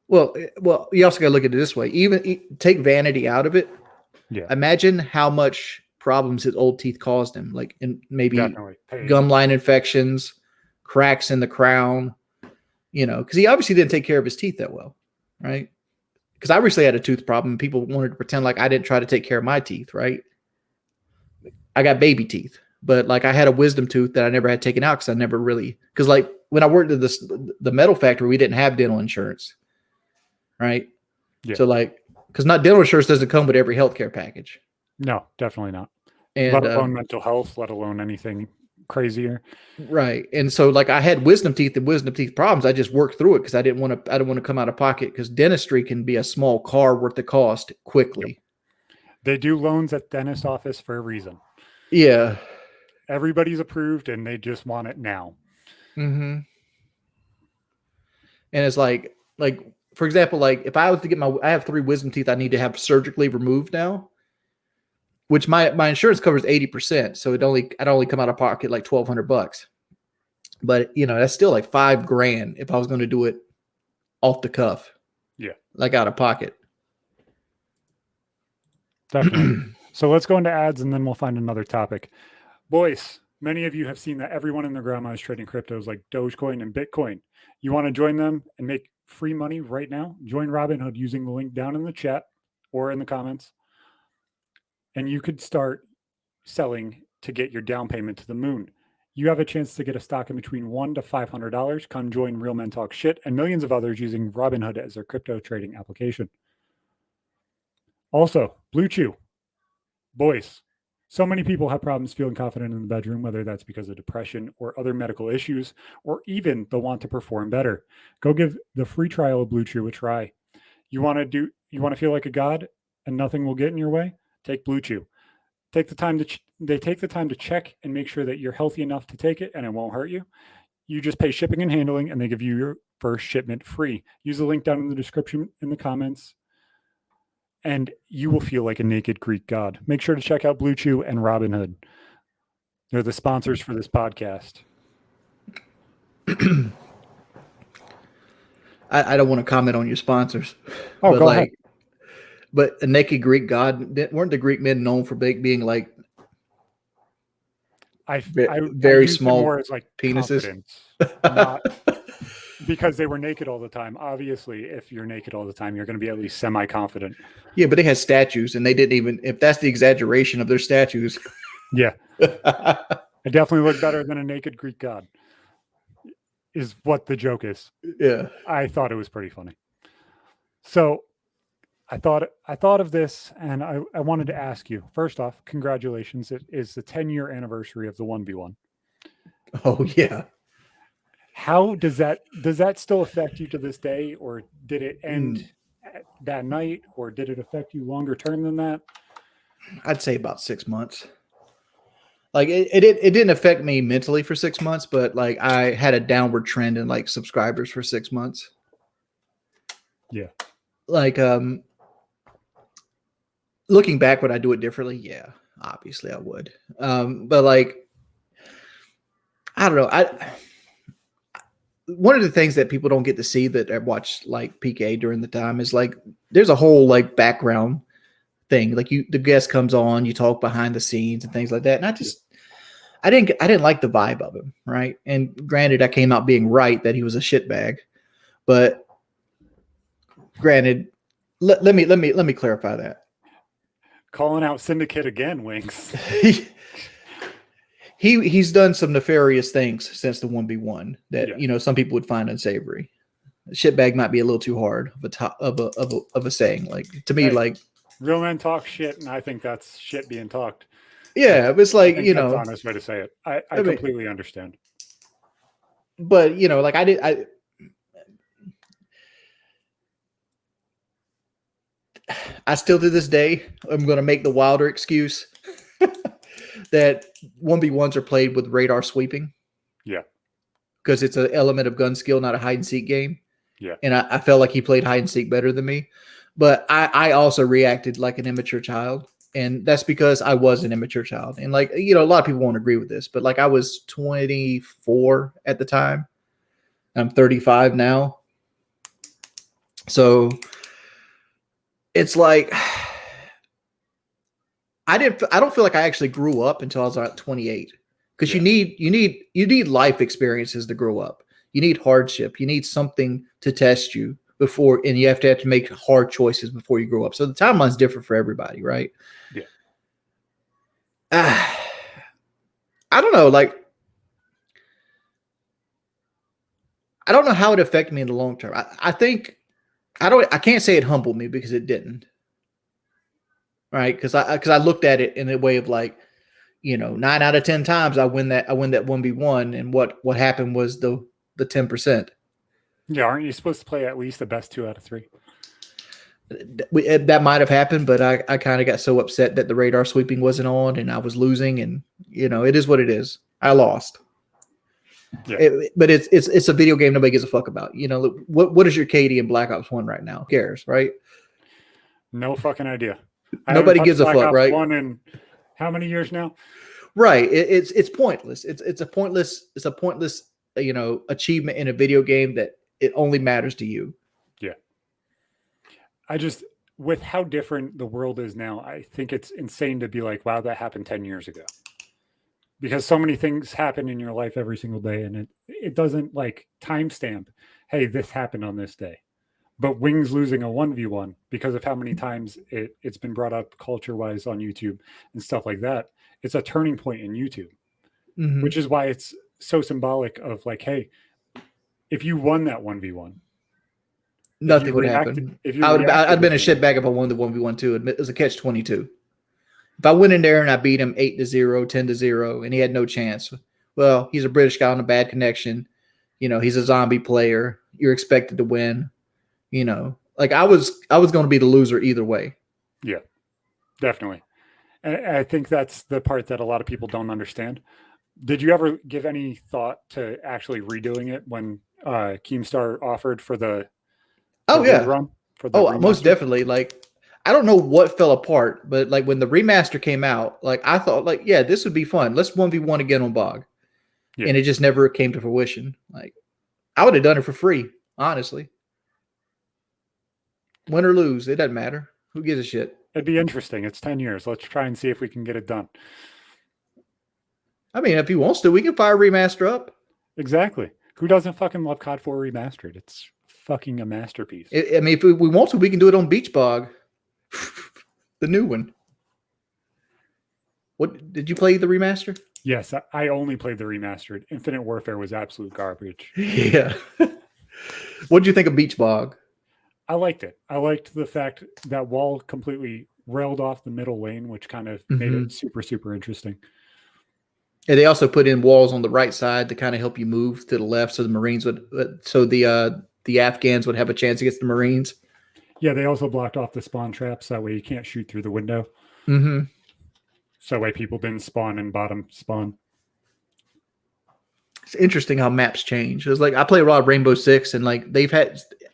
Well, you also got to look at it this way. Even take vanity out of it. Yeah. Imagine how much problems his old teeth caused him, like in maybe Pain. Gum line infections, cracks in the crown, because he obviously didn't take care of his teeth that well, right? Because I recently had a tooth problem. People wanted to pretend like I didn't try to take care of my teeth, right? I got baby teeth, but like I had a wisdom tooth that I never had taken out because I never really, because like when I worked at the metal factory, we didn't have dental insurance, right? Yeah. So like, because dental insurance doesn't come with every healthcare package. No, definitely not. And, let alone mental health, let alone anything crazier. Right. And so like I had wisdom teeth and wisdom teeth problems. I just worked through it because I didn't want to come out of pocket because dentistry can be a small car worth the cost quickly. Yep. They do loans at dentist office for a reason. Yeah. Everybody's approved and they just want it now. Mm-hmm. And it's like, for example, like if I was to get I have 3 wisdom teeth I need to have surgically removed now, which my insurance covers 80%. So I'd only come out of pocket like $1,200. But that's still like $5,000 if I was going to do it off the cuff. Yeah. Like out of pocket. Definitely. So let's go into ads and then we'll find another topic. Boys, many of you have seen that everyone and their grandma is trading cryptos like Dogecoin and Bitcoin. You want to join them and make free money right now? Join Robinhood using the link down in the chat or in the comments. And you could start selling to get your down payment to the moon. You have a chance to get a stock in between $1 to $500. Come join Real Men Talk Shit and millions of others using Robinhood as their crypto trading application. Also, Blue Chew. Boys, so many people have problems feeling confident in the bedroom, whether that's because of depression or other medical issues, or even the want to perform better. Go give the free trial of Blue Chew a try. You want to feel like a god and nothing will get in your way? Take Blue Chew. They take the time to check and make sure that you're healthy enough to take it and it won't hurt you. You just pay shipping and handling and they give you your first shipment free. Use the link down in the description in the comments and you will feel like a naked Greek god. Make sure to check out Blue Chew and Robinhood. They're the sponsors for this podcast. I don't want to comment on your sponsors. Oh, go ahead. But a naked Greek god, weren't the Greek men known for being like very small more as like penises? Not because they were naked all the time. Obviously, if you're naked all the time, you're going to be at least semi-confident. Yeah, but they had statues and they didn't even, if that's the exaggeration of their statues. Yeah. It definitely looked better than a naked Greek god is what the joke is. Yeah. I thought it was pretty funny. So I thought of this and I wanted to ask you, first off, congratulations. It is the 10-year anniversary of the 1v1. Oh yeah. How does that still affect you to this day, or did it end that night, or did it affect you longer term than that? I'd say about 6 months. Like it didn't affect me mentally for 6 months, but like I had a downward trend in like subscribers for 6 months. Yeah. like looking back, would I do it differently? Yeah, obviously I would. But like, I don't know. One of the things that people don't get to see that I watched like PK during the time is like there's a whole like background thing. Like the guest comes on, you talk behind the scenes and things like that. And I didn't like the vibe of him, right? And granted, I came out being right that he was a shitbag, but granted, let me clarify that. Calling out Syndicate again, Wings. He's done some nefarious things since the 1v1 that some people would find unsavory. Shitbag might be a little too hard of a saying. Like to me, like real men talk shit, and I think that's shit being talked. Yeah, it's like that's the honest way to say it. I completely understand. But like I still to this day I'm going to make the wilder excuse that 1v1s are played with radar sweeping. Yeah. Because it's an element of gun skill, not a hide and seek game. Yeah. And I felt like he played hide and seek better than me. But I also reacted like an immature child. And that's because I was an immature child. And like, a lot of people won't agree with this, but like I was 24 at the time. I'm 35 now. So it's like I don't feel like I actually grew up until I was about 28. Because you need life experiences to grow up. You need hardship. You need something to test you before, and you have to make hard choices before you grow up. So the timeline's different for everybody, right? Yeah. I don't know. Like, I don't know how it affected me in the long term. I think I can't say it humbled me because it didn't. Right? Because I looked at it in a way of like, 9 out of 10 times I win that 1v1, and what happened was the 10%. Yeah, aren't you supposed to play at least the best 2 out of 3? That might have happened, but I kind of got so upset that the radar sweeping wasn't on and I was losing, and it is what it is. I lost. Yeah. But it's a video game nobody gives a fuck about. What is your KD in Black Ops 1 right now? Who cares, right? No fucking idea. Nobody gives a fuck, right? 1 in how many years now? Right. It's pointless. It's a pointless achievement in a video game that it only matters to you. Yeah. With how different the world is now, I think it's insane to be like, wow, that happened 10 years ago. Because so many things happen in your life every single day, and it doesn't like timestamp, hey, this happened on this day. But Wings losing a 1v1 because of how many times it's been brought up culture-wise on YouTube and stuff like that, it's a turning point in YouTube, which is why it's so symbolic of like, hey, if you won that 1v1, nothing would happen. I'd been a shitbag if I won the 1v1 too. It was a catch-22. If I went in there and I beat him 8-0, 10-0, and he had no chance, well, he's a British guy on a bad connection. He's a zombie player. You're expected to win. Like I was going to be the loser either way. Yeah, definitely. And I think that's the part that a lot of people don't understand. Did you ever give any thought to actually redoing it when Keemstar offered for the run? Most definitely. Like, I don't know what fell apart, but like when the remaster came out, like I thought like, yeah, this would be fun. Let's 1v1 again on Bog. Yeah. And it just never came to fruition. Like I would have done it for free, honestly. Win or lose, it doesn't matter. Who gives a shit? It'd be interesting. It's 10 years. Let's try and see if we can get it done. I mean, if he wants to, we can fire remaster up. Exactly. Who doesn't fucking love COD 4 Remastered? It's fucking a masterpiece. I mean, if we want to, we can do it on Beach Bog. The new one. What did you play the remaster? Yes, I only played the remastered. Infinite Warfare was absolute garbage. Yeah. What did you think of Beach Bog? I liked it. I liked the fact that Wall completely railed off the middle lane, which kind of made it super, super interesting. And they also put in walls on the right side to kind of help you move to the left, so the Marines the Afghans would have a chance against the Marines. Yeah, they also blocked off the spawn traps. That way you can't shoot through the window. Mm-hmm. So that way people didn't spawn in bottom spawn. It's interesting how maps change. It was like I play a lot of Rainbow Six, and like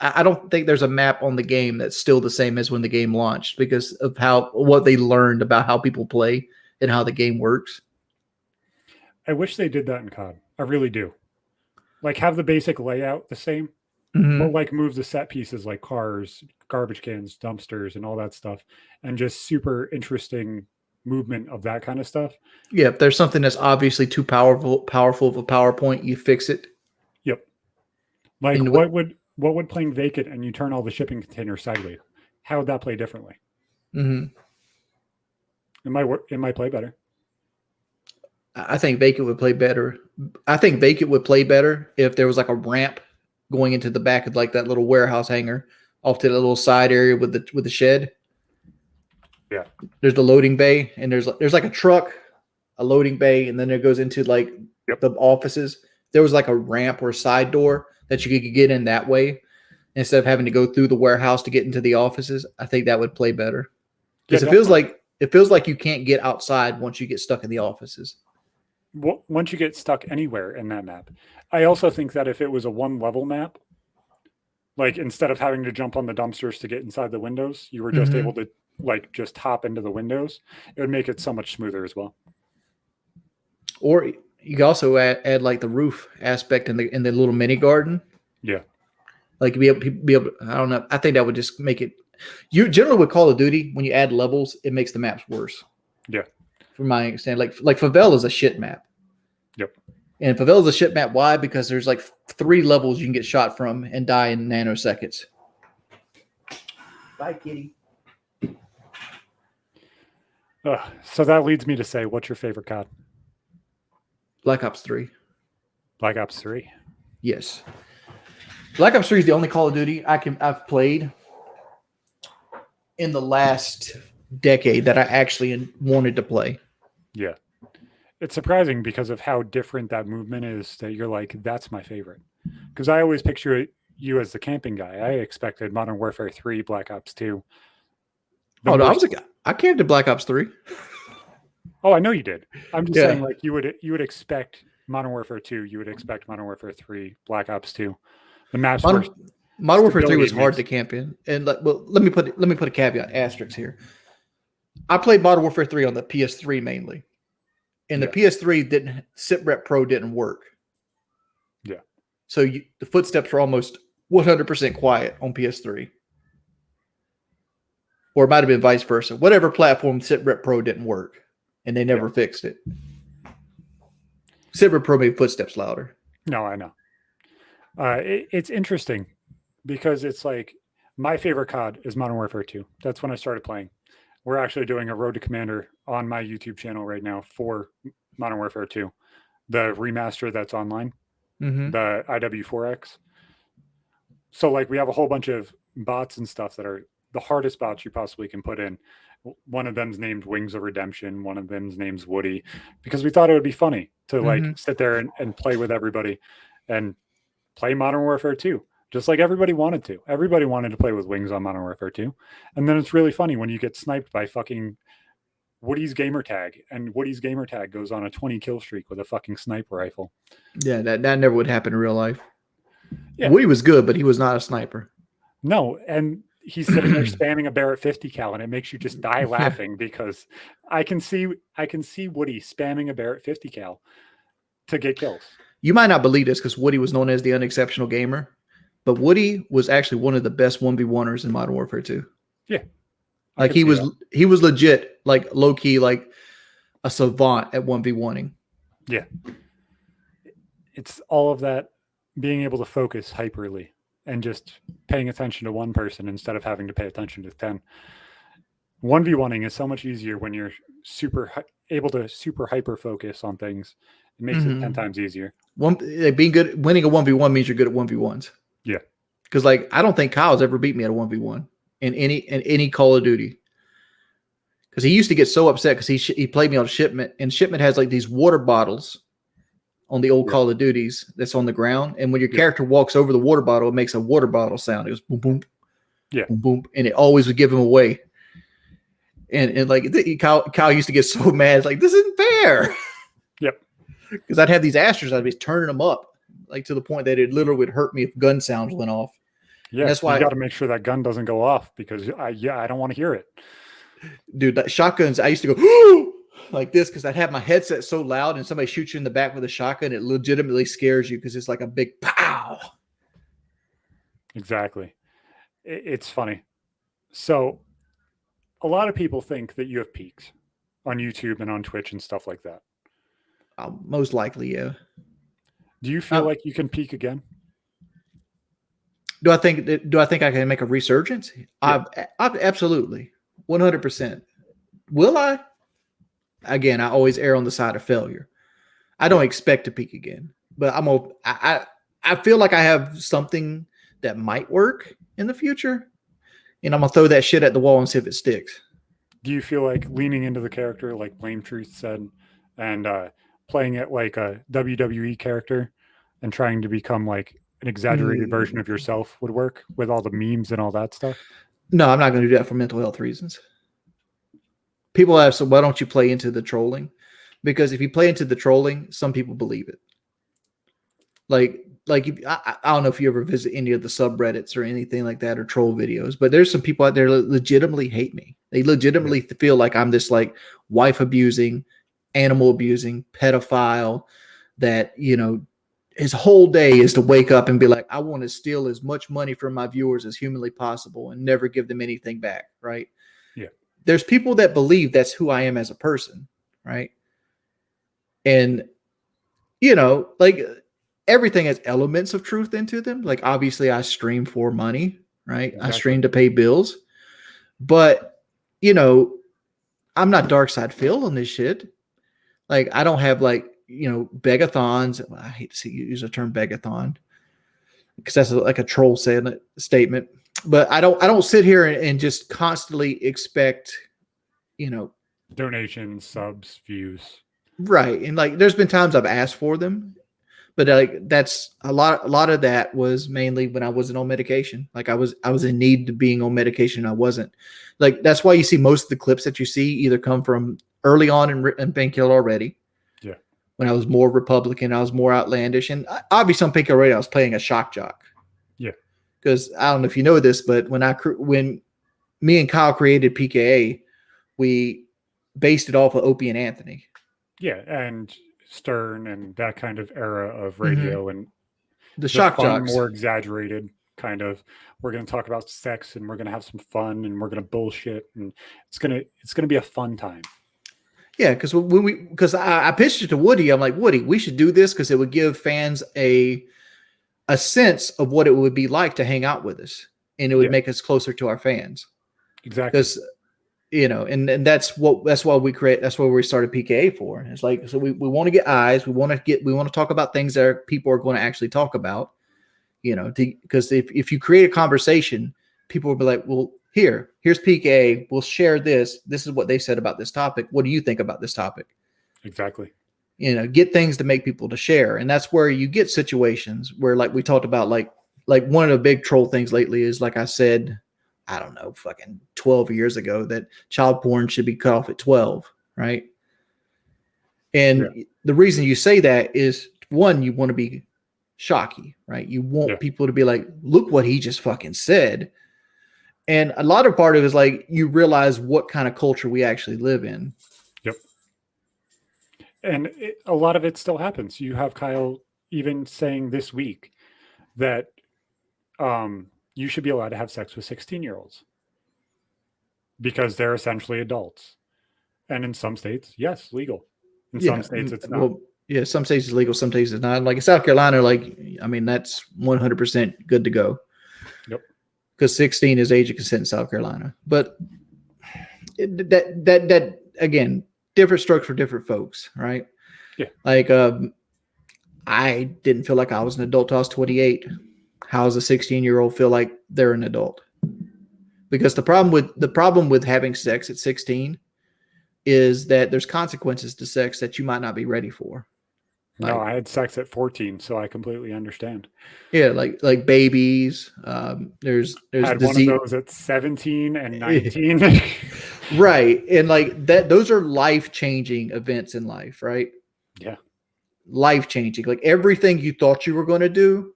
I don't think there's a map on the game that's still the same as when the game launched because of what they learned about how people play and how the game works. I wish they did that in COD. I really do. Like have the basic layout the same, but like move the set pieces like cars, garbage cans, dumpsters, and all that stuff, and just super interesting movement of that kind of stuff. Yeah, if there's something that's obviously too powerful of a PowerPoint, you fix it. Yep. Like what would playing vacant and you turn all the shipping containers sideways? How would that play differently? It might play better. I think vacant would play better. I think vacant would play better if there was like a ramp going into the back of like that little warehouse hangar off to the little side area with the shed. Yeah. There's the loading bay and there's like a truck, a loading bay, and then it goes into like the offices. There was like a ramp or a side door that you could get in that way instead of having to go through the warehouse to get into the offices. I think that would play better. Because it feels like you can't get outside once you get stuck in the offices. Once you get stuck anywhere in that map. I also think that if it was a one level map, like instead of having to jump on the dumpsters to get inside the windows, you were just able to like just hop into the windows. It would make it so much smoother as well. Or you could also add like the roof aspect in the little mini garden. Yeah. Like be able to, I don't know. I think that would just make it. You generally with Call of Duty, when you add levels, it makes the maps worse. Yeah. From my understanding, like Favela is a shit map. Yep. And Favela is a shit map. Why? Because there's like 3 levels you can get shot from and die in nanoseconds. Bye, kitty. So that leads me to say, what's your favorite COD? Black Ops 3. Black Ops 3. Yes. Black Ops 3 is the only Call of Duty I've played in the last decade that I actually wanted to play. Yeah. It's surprising because of how different that movement is that you're like, that's my favorite. Because I always picture you as the camping guy. I expected Modern Warfare 3, Black Ops 2. I camped in Black Ops 3. Oh, I know you did. I'm just saying, like you would expect Modern Warfare 2, you would expect Modern Warfare 3, Black Ops 2. The maps Modern Warfare 3 was hard to camp in. And let me put a caveat, asterisk here. I played Modern Warfare 3 on the PS3 mainly. And the PS3 SitRep Pro didn't work. Yeah. So the footsteps were almost 100% quiet on PS3. Or it might have been vice versa. Whatever platform SitRep Pro didn't work. And they never fixed it. SitRep Pro made footsteps louder. No, I know. It's interesting because it's like my favorite COD is Modern Warfare 2. That's when I started playing. We're actually doing a Road to Commander on my YouTube channel right now for Modern Warfare 2, the remaster that's online, the IW4X. So like we have a whole bunch of bots and stuff that are the hardest bots you possibly can put in. One of them's named Wings of Redemption. One of them's named Woody, because we thought it would be funny to like sit there and play with everybody and play Modern Warfare 2. Just like everybody wanted to. Everybody wanted to play with Wings on Modern Warfare 2. And then it's really funny when you get sniped by fucking Woody's gamer tag, and Woody's gamer tag goes on a 20 kill streak with a fucking sniper rifle. Yeah, that never would happen in real life. Yeah. Woody was good, but he was not a sniper. No, and he's sitting there spamming a Barrett 50 cal, and it makes you just die laughing because I can see Woody spamming a Barrett 50 cal to get kills. You might not believe this because Woody was known as the unexceptional gamer. But Woody was actually one of the best 1v1ers in Modern Warfare 2. Yeah. Like he was legit, like low key, like a savant at 1v1ing. Yeah. It's all of that being able to focus hyperly and just paying attention to one person instead of having to pay attention to 10. 1v1ing is so much easier when you're able to super hyper focus on things. It makes it 10 times easier. Being good, winning a 1v1 means you're good at 1v1s. Yeah. Because like I don't think Kyle's ever beat me at a 1v1 in any Call of Duty. Because he used to get so upset because he played me on Shipment, and Shipment has like these water bottles on the old Call of Duties that's on the ground, and when your character walks over the water bottle, it makes a water bottle sound. It goes boom boom, boom boom, and it always would give him away. And like Kyle used to get so mad, it's like this isn't fair. Yep. Because I'd have these Astros, I'd be turning them up like to the point that it literally would hurt me if gun sounds went off. Yeah, that's you why, got to make sure that gun doesn't go off because I don't want to hear it. dude, that shotguns, I used to go like this because I'd have my headset so loud and somebody shoots you in the back with a shotgun. It legitimately scares you because it's like a big pow. Exactly. It's funny. So a lot of people think that you have peaks on YouTube and on Twitch and stuff like that. Most likely, yeah. Do you feel like you can peak again? Do I think I can make a resurgence? Yeah. I've absolutely 100%. Will I? Again, I always err on the side of failure. I don't expect to peak again, but I feel like I have something that might work in the future, and I'm gonna throw that shit at the wall and see if it sticks. Do you feel like leaning into the character, like Blame Truth said, and playing it like a WWE character and trying to become like an exaggerated version of yourself would work with all the memes and all that stuff? No, I'm not going to do that for mental health reasons. People ask, so why don't you play into the trolling? Because if you play into the trolling, some people believe it. I don't know if you ever visit any of the subreddits or anything like that or troll videos, but there's some people out there that legitimately hate me. They legitimately feel like I'm this like wife abusing, animal abusing, pedophile that, you know, his whole day is to wake up and be like, I want to steal as much money from my viewers as humanly possible and never give them anything back. Right. Yeah. There's people that believe that's who I am as a person. Right. And, you know, like everything has elements of truth into them. Like, obviously I stream for money, right? Exactly. I stream to pay bills, but you know, I'm not dark side Phil on this shit. Like, I don't have like, you know, begathons. I hate to use the term begathon because that's like a troll statement, but I don't sit here and just constantly expect, you know, donations, subs, views. Right. And like, there's been times I've asked for them, but like, that's a lot of that was mainly when I wasn't on medication. Like I was in need of being on medication. I wasn't. Like, that's why you see most of the clips that you see either come from early on in Painkiller Already. Yeah. When I was more Republican, I was more outlandish, and obviously on Painkiller Already, I was playing a shock jock. Yeah. Because I don't know if you know this, but when me and Kyle created PKA, we based it off of Opie and Anthony. Yeah, and Stern and that kind of era of radio, and the shock jocks, more exaggerated kind of. We're going to talk about sex, and we're going to have some fun, and we're going to bullshit, and it's going to be a fun time. Yeah, because I pitched it to Woody. I'm like, Woody, we should do this because it would give fans a sense of what it would be like to hang out with us, and it would make us closer to our fans. Exactly. Because, you know, and that's why we started PKA for. It's like, so we want to get eyes. We want to talk about things that people are going to actually talk about, you know, because if you create a conversation, people will be like, well, here's PKA. We'll share this. This is what they said about this topic. What do you think about this topic? Exactly. You know, get things to make people to share. And that's where you get situations where, like we talked about, like one of the big troll things lately is, like I said, I don't know, fucking 12 years ago, that child porn should be cut off at 12, right? And the reason you say that is, one, you want to be shocky, right? You want people to be like, look what he just fucking said. And a lot of part of it is like, you realize what kind of culture we actually live in. Yep. And a lot of it still happens. You have Kyle even saying this week that you should be allowed to have sex with 16-year-olds because they're essentially adults. And in some states, yes, legal. In some states, it's not. Well, yeah, some states it's legal, some states it's not. Like in South Carolina, like, I mean, that's 100% good to go. Yep. Because 16 is age of consent in South Carolina. But that again, different strokes for different folks, right? Yeah. Like, I didn't feel like I was an adult till I was 28. How does a 16-year-old feel like they're an adult? Because the problem with having sex at 16 is that there's consequences to sex that you might not be ready for. No, I had sex at 14, so I completely understand. Yeah, like babies. There's I had disease. One of those at 17 and 19. Right. And like that, those are life-changing events in life, right? Yeah. Life-changing. Like everything you thought you were going to do,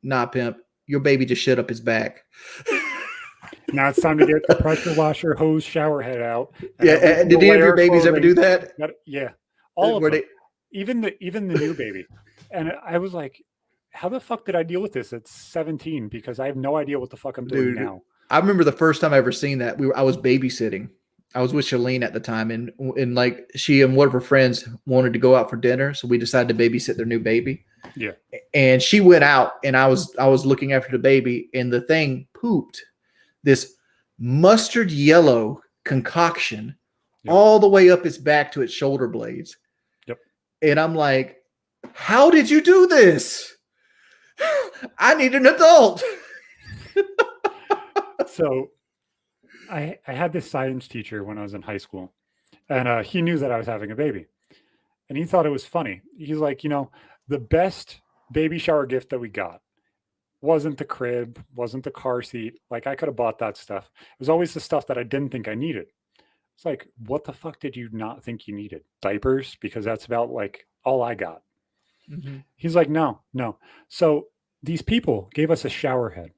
nah, pimp, your baby just shit up his back. Now it's time to get the pressure washer, hose, shower head out. Yeah. Did any of your babies ever do that? Yeah. All of Were them. Even the new baby. And I was like, how the fuck did I deal with this at 17? Because I have no idea what the fuck I'm doing now. I remember the first time I ever seen that. I was babysitting. I was with Shalene at the time, and like she and one of her friends wanted to go out for dinner, so we decided to babysit their new baby. Yeah. And she went out, and I was looking after the baby, and the thing pooped this mustard yellow concoction all the way up its back to its shoulder blades. Yep. And I'm like, how did you do this? I need an adult. So I had this science teacher when I was in high school, and he knew that I was having a baby, and he thought it was funny. He's like, the best baby shower gift that we got wasn't the crib, wasn't the car seat. Like, I could have bought that stuff. It was always the stuff that I didn't think I needed. It's like, what the fuck did you not think you needed? Diapers? Because that's about like all I got. Mm-hmm. He's like, no. So these people gave us a shower head.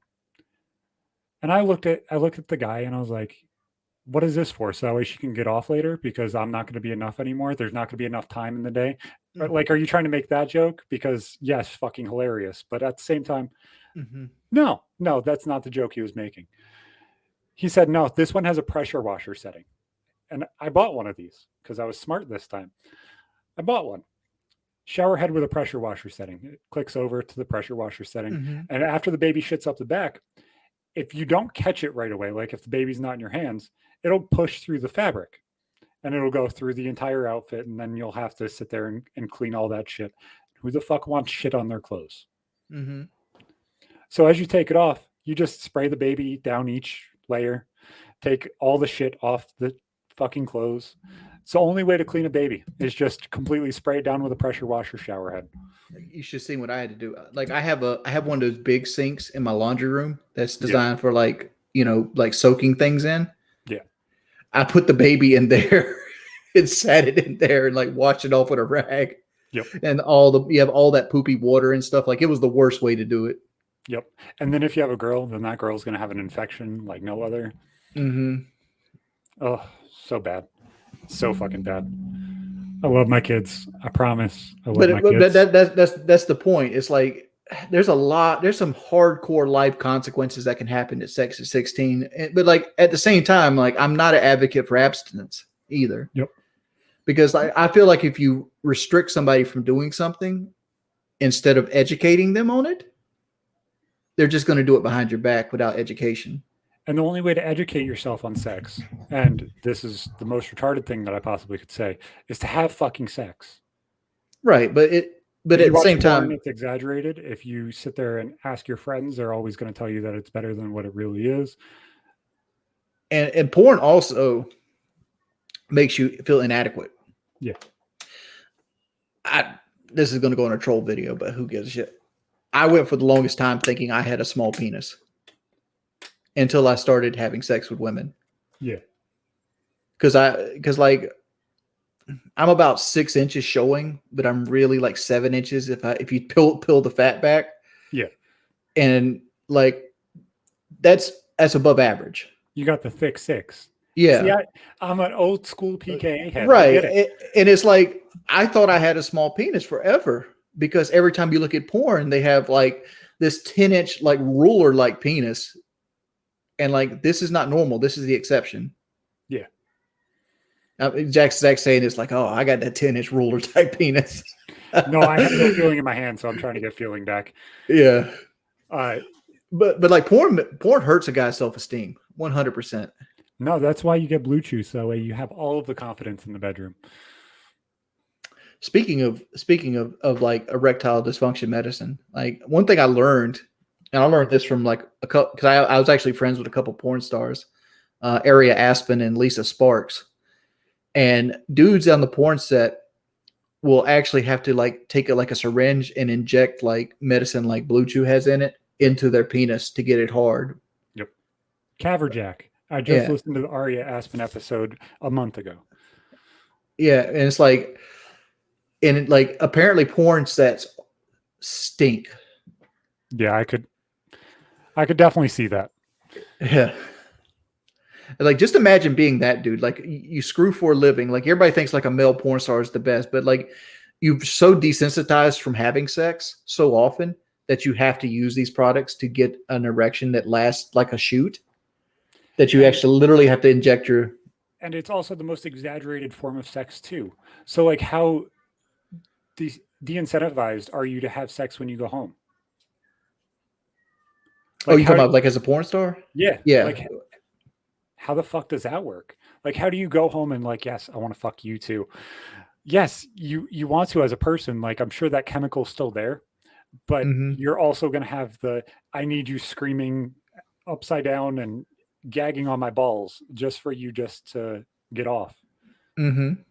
And I looked at the guy and I was like, what is this for? So that way she can get off later because I'm not going to be enough anymore. There's not going to be enough time in the day. Mm-hmm. Like, are you trying to make that joke? Because yes, fucking hilarious. But at the same time, no, that's not the joke he was making. He said, no, this one has a pressure washer setting. And I bought one of these because I was smart this time. I bought one. Shower head with a pressure washer setting. It clicks over to the pressure washer setting. Mm-hmm. And after the baby shits up the back, if you don't catch it right away, like if the baby's not in your hands, it'll push through the fabric and it'll go through the entire outfit. And then you'll have to sit there and clean all that shit. Who the fuck wants shit on their clothes? Mm-hmm. So as you take it off, you just spray the baby down each layer, take all the shit off the fucking clothes. It's the only way to clean a baby is just completely spray it down with a pressure washer shower head. You should see what I had to do. Like I have one of those big sinks in my laundry room that's designed for like soaking things in. Yeah. I put the baby in there and sat it in there and like washed it off with a rag. Yep. And you have all that poopy water and stuff. Like it was the worst way to do it. Yep. And then if you have a girl, then that girl's going to have an infection like no other. Mm-hmm. Oh, so bad. So fucking bad. I love my kids. I promise. I love my kids. That's the point. It's like there's some hardcore life consequences that can happen at sex at 16. But like at the same time, like I'm not an advocate for abstinence either. Yep. Because I feel like if you restrict somebody from doing something instead of educating them on it, they're just going to do it behind your back without education. And the only way to educate yourself on sex, and this is the most retarded thing that I possibly could say, is to have fucking sex. Right. But at the same time, it's exaggerated. If you sit there and ask your friends, they're always going to tell you that it's better than what it really is. And porn also makes you feel inadequate. Yeah. This is going to go in a troll video, but who gives a shit? I went for the longest time thinking I had a small penis. Until I started having sex with women. Yeah. Cause like I'm about 6 inches showing, but I'm really like 7 inches if you peel the fat back. Yeah. And like that's above average. You got the thick six. Yeah. See, I'm an old school PKA head. Right. And it's like I thought I had a small penis forever because every time you look at porn, they have like this 10-inch like ruler like penis. And like, this is not normal. This is the exception. Yeah. Jack's saying it's like, oh, I got that 10-inch ruler type penis. No, I have no feeling in my hand, so I'm trying to get feeling back. Yeah. But like porn hurts a guy's self-esteem 100%. No, that's why you get Blue Chew, so you have all of the confidence in the bedroom. Speaking of like erectile dysfunction medicine, like one thing I learned. And I learned this from like a couple, because I was actually friends with a couple porn stars, Aria Aspen and Lisa Sparks. And dudes on the porn set will actually have to like take like a syringe and inject like medicine like Blue Chew has in it into their penis to get it hard. Yep. Caverjack. I just listened to the Aria Aspen episode a month ago. Yeah. And it's like, apparently porn sets stink. Yeah, I could. I could definitely see that. Yeah. Like, just imagine being that dude. Like, you screw for a living. Like, everybody thinks like a male porn star is the best, but like, you've so desensitized from having sex so often that you have to use these products to get an erection that lasts like a shoot, that you actually literally have to inject your. And it's also the most exaggerated form of sex too. So like, how de-incentivized are you to have sex when you go home? Like, oh, you talking about like as a porn star? Yeah. Yeah. Like, how the fuck does that work? Like, how do you go home and like, yes, I want to fuck you too. Yes, you want to as a person. Like, I'm sure that chemical's still there, but you're also going to have I need you screaming upside down and gagging on my balls just for you just to get off. And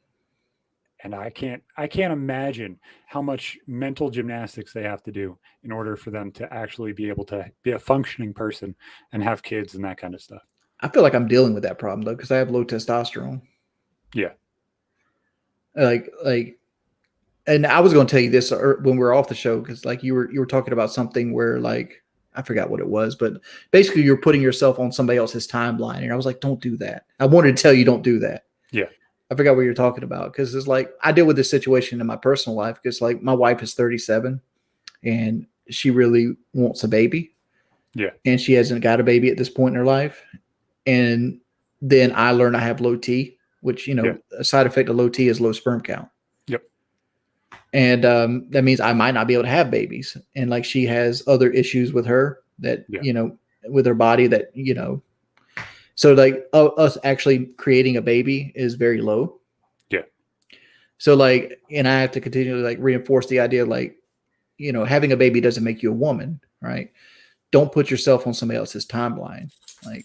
I can't imagine how much mental gymnastics they have to do in order for them to actually be able to be a functioning person and have kids and that kind of stuff. I feel like I'm dealing with that problem though, because I have low testosterone. Yeah. Like, and I was going to tell you this when we were off the show, because like you were talking about something where like, I forgot what it was, but basically you're putting yourself on somebody else's timeline. And I was like, don't do that. I wanted to tell you, don't do that. Yeah. I forgot what you're talking about. Cause it's like, I deal with this situation in my personal life. Cause like my wife is 37 and she really wants a baby. Yeah. And she hasn't got a baby at this point in her life. And then I learned I have low T, which, a side effect of low T is low sperm count. Yep. And that means I might not be able to have babies. And like, she has other issues with her that, with her body that, so like us actually creating a baby is very low. Yeah. So like, and I have to continually like reinforce the idea, like, having a baby doesn't make you a woman, right? Don't put yourself on somebody else's timeline. Like,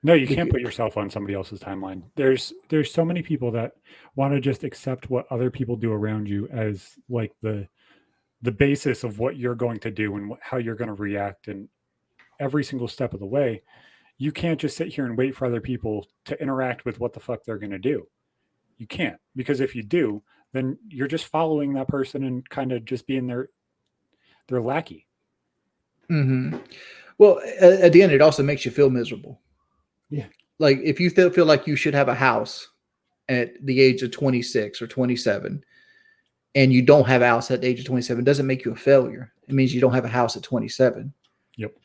no, you can't put yourself on somebody else's timeline. There's so many people that want to just accept what other people do around you as like the basis of what you're going to do and how you're going to react. And every single step of the way, you can't just sit here and wait for other people to interact with what the fuck they're going to do. You can't, because if you do, then you're just following that person and kind of just being their lackey. Well, at the end, it also makes you feel miserable. Yeah. Like if you feel like you should have a house at the age of 26 or 27 and you don't have a house at the age of 27, doesn't make you a failure. It means you don't have a house at 27. Yep.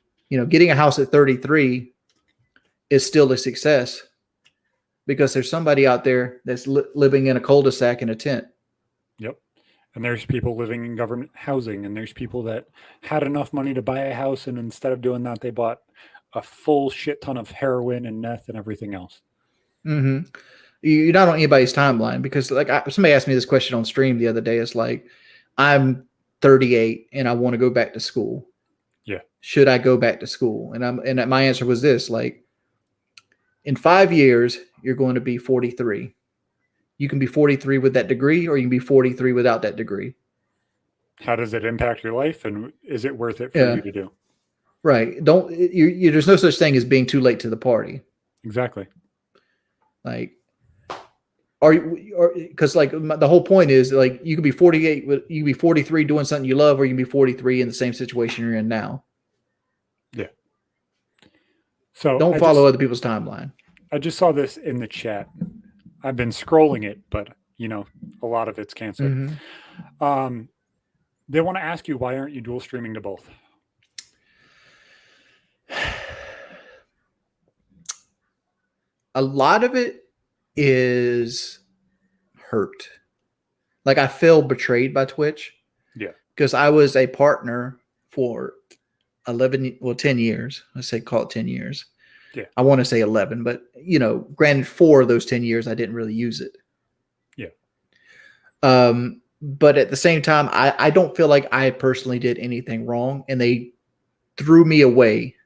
Getting a house at 33 is still a success because there's somebody out there that's living in a cul-de-sac in a tent. Yep. And there's people living in government housing, and there's people that had enough money to buy a house, and instead of doing that, they bought a full shit ton of heroin and meth and everything else. You're not on anybody's timeline because like somebody asked me this question on stream the other day. It's like, I'm 38 and I want to go back to school. Yeah. Should I go back to school? And my answer was this, like, in 5 years, you're going to be 43. You can be 43 with that degree, or you can be 43 without that degree. How does it impact your life? And is it worth it for you to do? Right. There's no such thing as being too late to the party. Exactly. Like, because like the whole point is like, you can be 48, you can be 43 doing something you love, or you can be 43 in the same situation you're in now. Yeah. So don't follow other people's timeline. I just saw this in the chat. I've been scrolling it, but a lot of it's canceled. They want to ask you, why aren't you dual streaming to both? A lot of it is hurt. Like, I feel betrayed by Twitch. Yeah. Because I was a partner for 10 years. Let's say, call it 10 years. Yeah. I want to say 11, but granted, 4 of those 10 years, I didn't really use it. Yeah. But at the same time, I don't feel like I personally did anything wrong, and they threw me away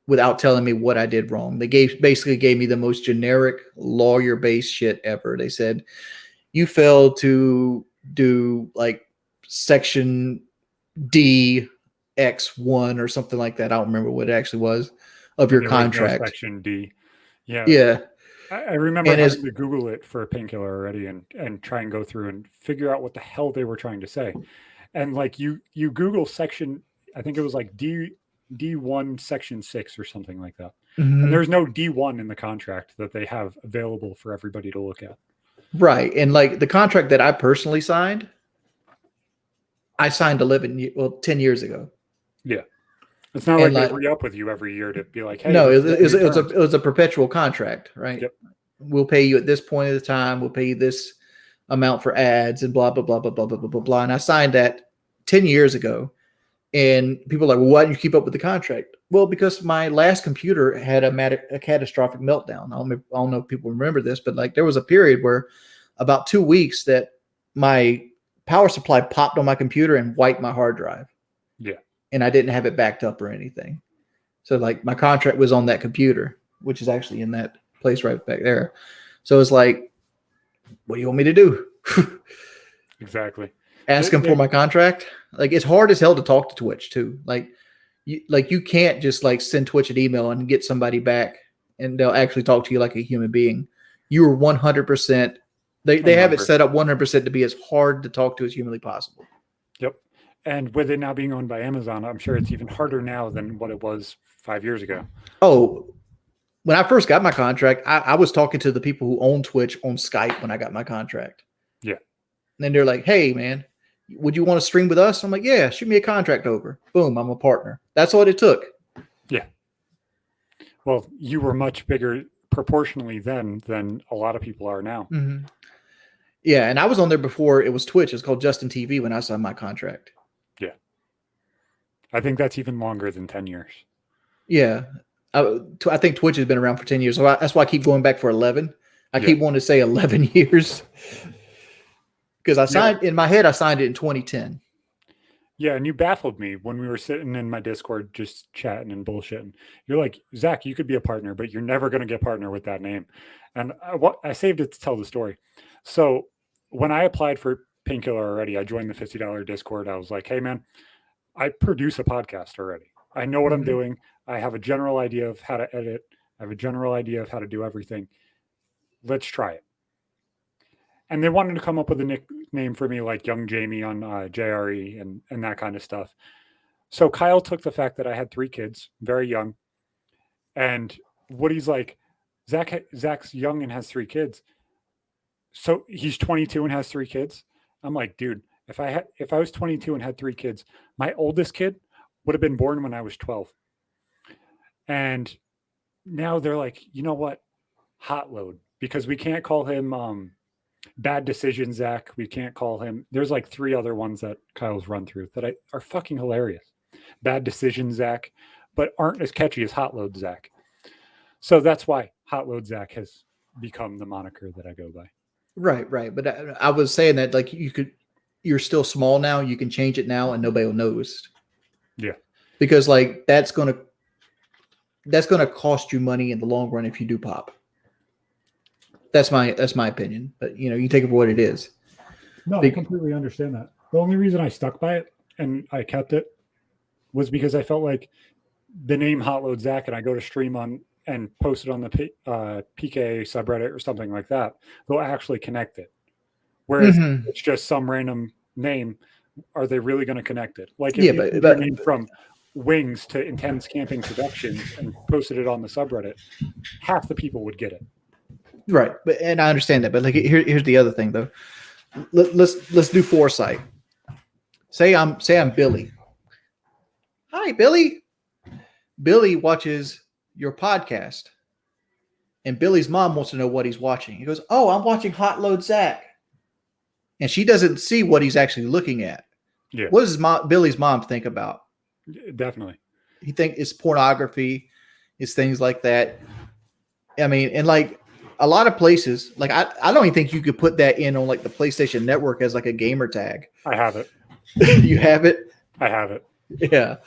without telling me what I did wrong. They basically gave me the most generic lawyer-based shit ever. They said, you failed to do like section D X1 or something like that. I don't remember what it actually was of your contract. Section D. Yeah. Yeah. I remember having to Google it for a painkiller already and try and go through and figure out what the hell they were trying to say. And like you Google section, I think it was like D D1 Section 6 or something like that. Mm-hmm. And there's no D1 in the contract that they have available for everybody to look at. Right. And like the contract that I personally signed, I signed 10 years ago. Yeah. It's not like they re-up with you every year to be like, hey. No, it was a perpetual contract, right? Yep. We'll pay you at this point of the time. We'll pay you this amount for ads and blah, blah, blah, blah, blah, blah, blah, blah, blah. And I signed that 10 years ago. And people are like, well, why didn't you keep up with the contract? Well, because my last computer had a catastrophic meltdown. I don't know if people remember this, but like there was a period where about 2 weeks that my power supply popped on my computer and wiped my hard drive. Yeah. And I didn't have it backed up or anything. So like my contract was on that computer, which is actually in that place right back there. So it's like, what do you want me to do? Exactly. Ask them for my contract. Like it's hard as hell to talk to Twitch too. Like you can't just like send Twitch an email and get somebody back and they'll actually talk to you like a human being. You are 100%. They have it set up 100% to be as hard to talk to as humanly possible. Yep. And with it now being owned by Amazon, I'm sure it's even harder now than what it was 5 years ago. Oh, when I first got my contract, I was talking to the people who own Twitch on Skype when I got my contract. Yeah. And then they're like, hey, man, would you want to stream with us? I'm like, yeah, shoot me a contract over. Boom, I'm a partner. That's what it took. Yeah. Well, you were much bigger proportionally then than a lot of people are now. Mm-hmm. Yeah, and I was on there before it was Twitch. It's called Justin TV when I signed my contract. Yeah. I think that's even longer than 10 years. Yeah. I think Twitch has been around for 10 years. So that's why I keep going back for 11. I keep wanting to say 11 years. Because I signed in my head, I signed it in 2010. Yeah, and you baffled me when we were sitting in my Discord just chatting and bullshitting. You're like, Zach, you could be a partner, but you're never going to get partner with that name. And I saved it to tell the story. So when I applied for Painkiller already, I joined the $50 Discord. I was like, hey, man, I produce a podcast already. I know what I'm doing. I have a general idea of how to edit. I have a general idea of how to do everything. Let's try it. And they wanted to come up with a nickname for me like Young Jamie on JRE and that kind of stuff. So Kyle took the fact that I had 3 kids, very young. And Woody's like, Zach's young and has 3 kids. So he's 22 and has 3 kids. I'm like, dude, if I was 22 and had 3 kids, my oldest kid would have been born when I was 12. And now they're like, you know what? Hot load. Because we can't call him Bad Decision Zach. We can't call him. There's like 3 other ones that Kyle's run through that are fucking hilarious. Bad Decision Zach, but aren't as catchy as Hot Load Zach. So that's why Hot Load Zach has become the moniker that I go by. Right. But I was saying that like you're still small now. You can change it now and nobody will notice. Yeah. Because like that's going to cost you money in the long run if you do pop. That's my opinion, but you take it for what it is. No, I completely understand that. The only reason I stuck by it and I kept it was because I felt like the name Hot Load Zach and I go to stream on and post it on the PK subreddit or something like that, they'll actually connect it. Whereas it's just some random name, are they really going to connect it? Like if you put your name from Wings to Intense Camping Productions and posted it on the subreddit, half the people would get it. Right, and I understand that, but like here's the other thing though. Let's do foresight. Say I'm Billy. Hi, Billy. Billy watches your podcast, and Billy's mom wants to know what he's watching. He goes, "Oh, I'm watching Hot Load Zach," and she doesn't see what he's actually looking at. Yeah. What does Billy's mom think about? Definitely. He think it's pornography, it's things like that. I mean, and like. A lot of places, like I don't even think you could put that in on like the PlayStation Network as like a gamer tag. I have it. You have it? I have it. Yeah.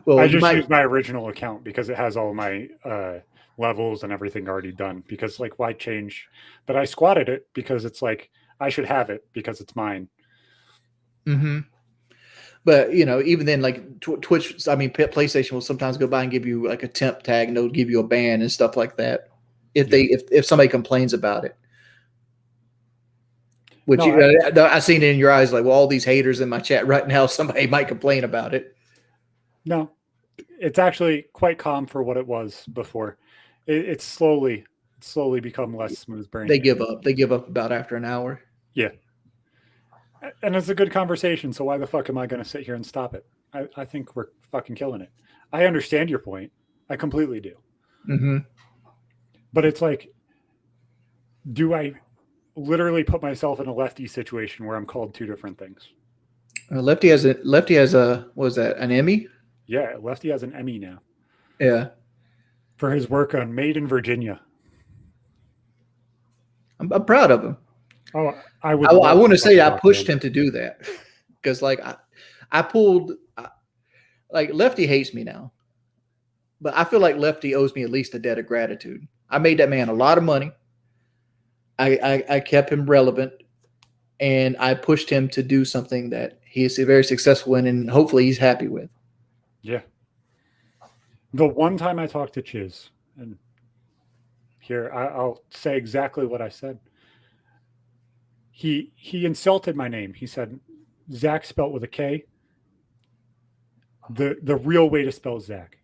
Well, I just use my original account because it has all my levels and everything already done. Because like, why change? But I squatted it because it's like I should have it because it's mine. Mm-hmm. But even then, like Twitch, PlayStation will sometimes go by and give you like a temp tag, and they'll give you a ban and stuff like that. If somebody complains about it, which I seen it in your eyes, like, well, all these haters in my chat right now, somebody might complain about it. No, It's actually quite calm for what it was before. It's slowly become less smooth brain. They give up. They give up about after an hour. Yeah. And it's a good conversation, so why the fuck am I going to sit here and stop it? I think we're fucking killing it. I understand your point. I completely do. Mm-hmm. But it's like, do I literally put myself in a Lefty situation where I'm called two different things? Lefty has a what was that, an Emmy? Yeah, Lefty has an Emmy now. Yeah. For his work on Made in Virginia. I'm proud of him. Oh, I want to say I pushed him to do that because like I pulled like Lefty hates me now, but I feel like Lefty owes me at least a debt of gratitude. I made that man a lot of money. I kept him relevant, and I pushed him to do something that he is very successful in, and hopefully he's happy with. Yeah. The one time I talked to Chiz, and here I'll say exactly what I said. He insulted my name. He said, Zach spelt with a K. The real way to spell Zach.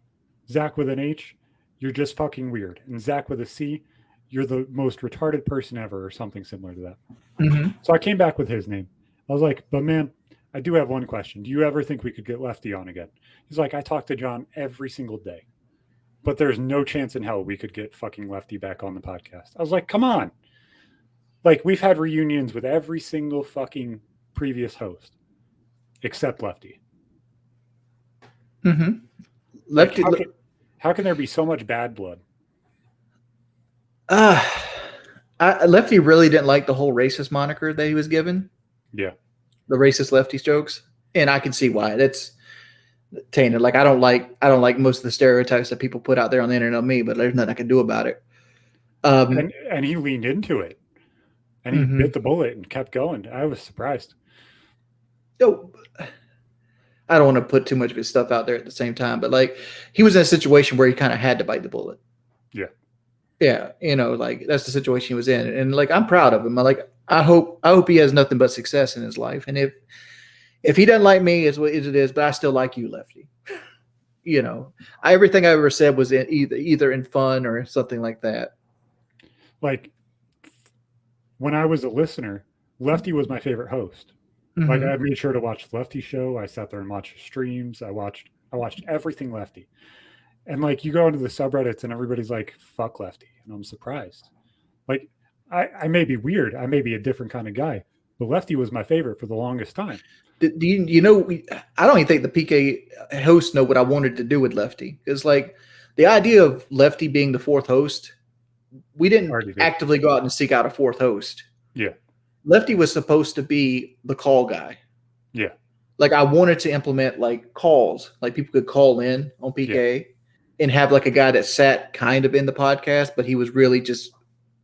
Zach with an H, you're just fucking weird. And Zach with a C, you're the most retarded person ever, or something similar to that. Mm-hmm. So I came back with his name. I was like, but man, I do have one question. Do you ever think we could get Lefty on again? He's like, I talk to John every single day, but there's no chance in hell we could get fucking Lefty back on the podcast. I was like, come on. Like, we've had reunions with every single fucking previous host except Lefty. Mm-hmm. Lefty. Like, how can there be so much bad blood? Lefty really didn't like the whole racist moniker that he was given. Yeah. The racist Lefty jokes. And I can see why. That's tainted. Like I don't like most of the stereotypes that people put out there on the internet on me, but there's nothing I can do about it. And he leaned into it. And he bit the bullet and kept going. I was surprised. No, I don't want to put too much of his stuff out there at the same time, but like he was in a situation where he kind of had to bite the bullet. Yeah. Yeah. Like that's the situation he was in. And like, I'm proud of him. I hope he has nothing but success in his life. And if he doesn't like me, it's what it is, but I still like you, Lefty. Everything I ever said was either in fun or something like that. Like when I was a listener, Lefty was my favorite host. Mm-hmm. Like I made sure to watch Lefty show. I sat there and watched streams. I watched everything Lefty. And like you go into the subreddits and everybody's like, fuck Lefty. And I'm surprised. Like I may be weird. I may be a different kind of guy, but Lefty was my favorite for the longest time. I don't even think the PK hosts know what I wanted to do with Lefty. Because like the idea of Lefty being the fourth host, we didn't actively go out and seek out a fourth host. Yeah. Lefty was supposed to be the call guy. Yeah. Like I wanted to implement like calls, like people could call in on PK and have like a guy that sat kind of in the podcast, but he was really just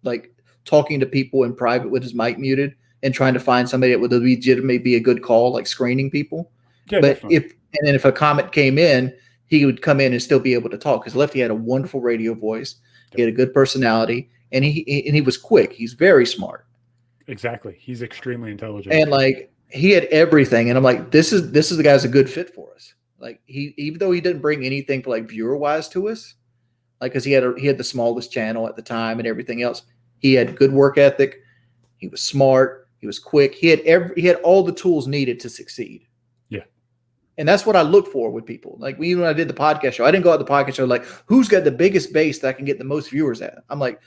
like talking to people in private with his mic muted and trying to find somebody that would legitimately be a good call, like screening people. Yeah, but definitely. If a comment came in, he would come in and still be able to talk because Lefty had a wonderful radio voice. He had a good personality, and he was quick. He's very smart. Exactly. He's extremely intelligent. And like he had everything. And I'm like, this is the guy's a good fit for us. Like even though he didn't bring anything for like viewer wise to us, like because he had the smallest channel at the time and everything else. He had good work ethic. He was smart. He was quick. He had all the tools needed to succeed. Yeah. And that's what I look for with people. Like when I did the podcast show, I didn't go out the podcast show like, who's got the biggest base that I can get the most viewers at? I'm like,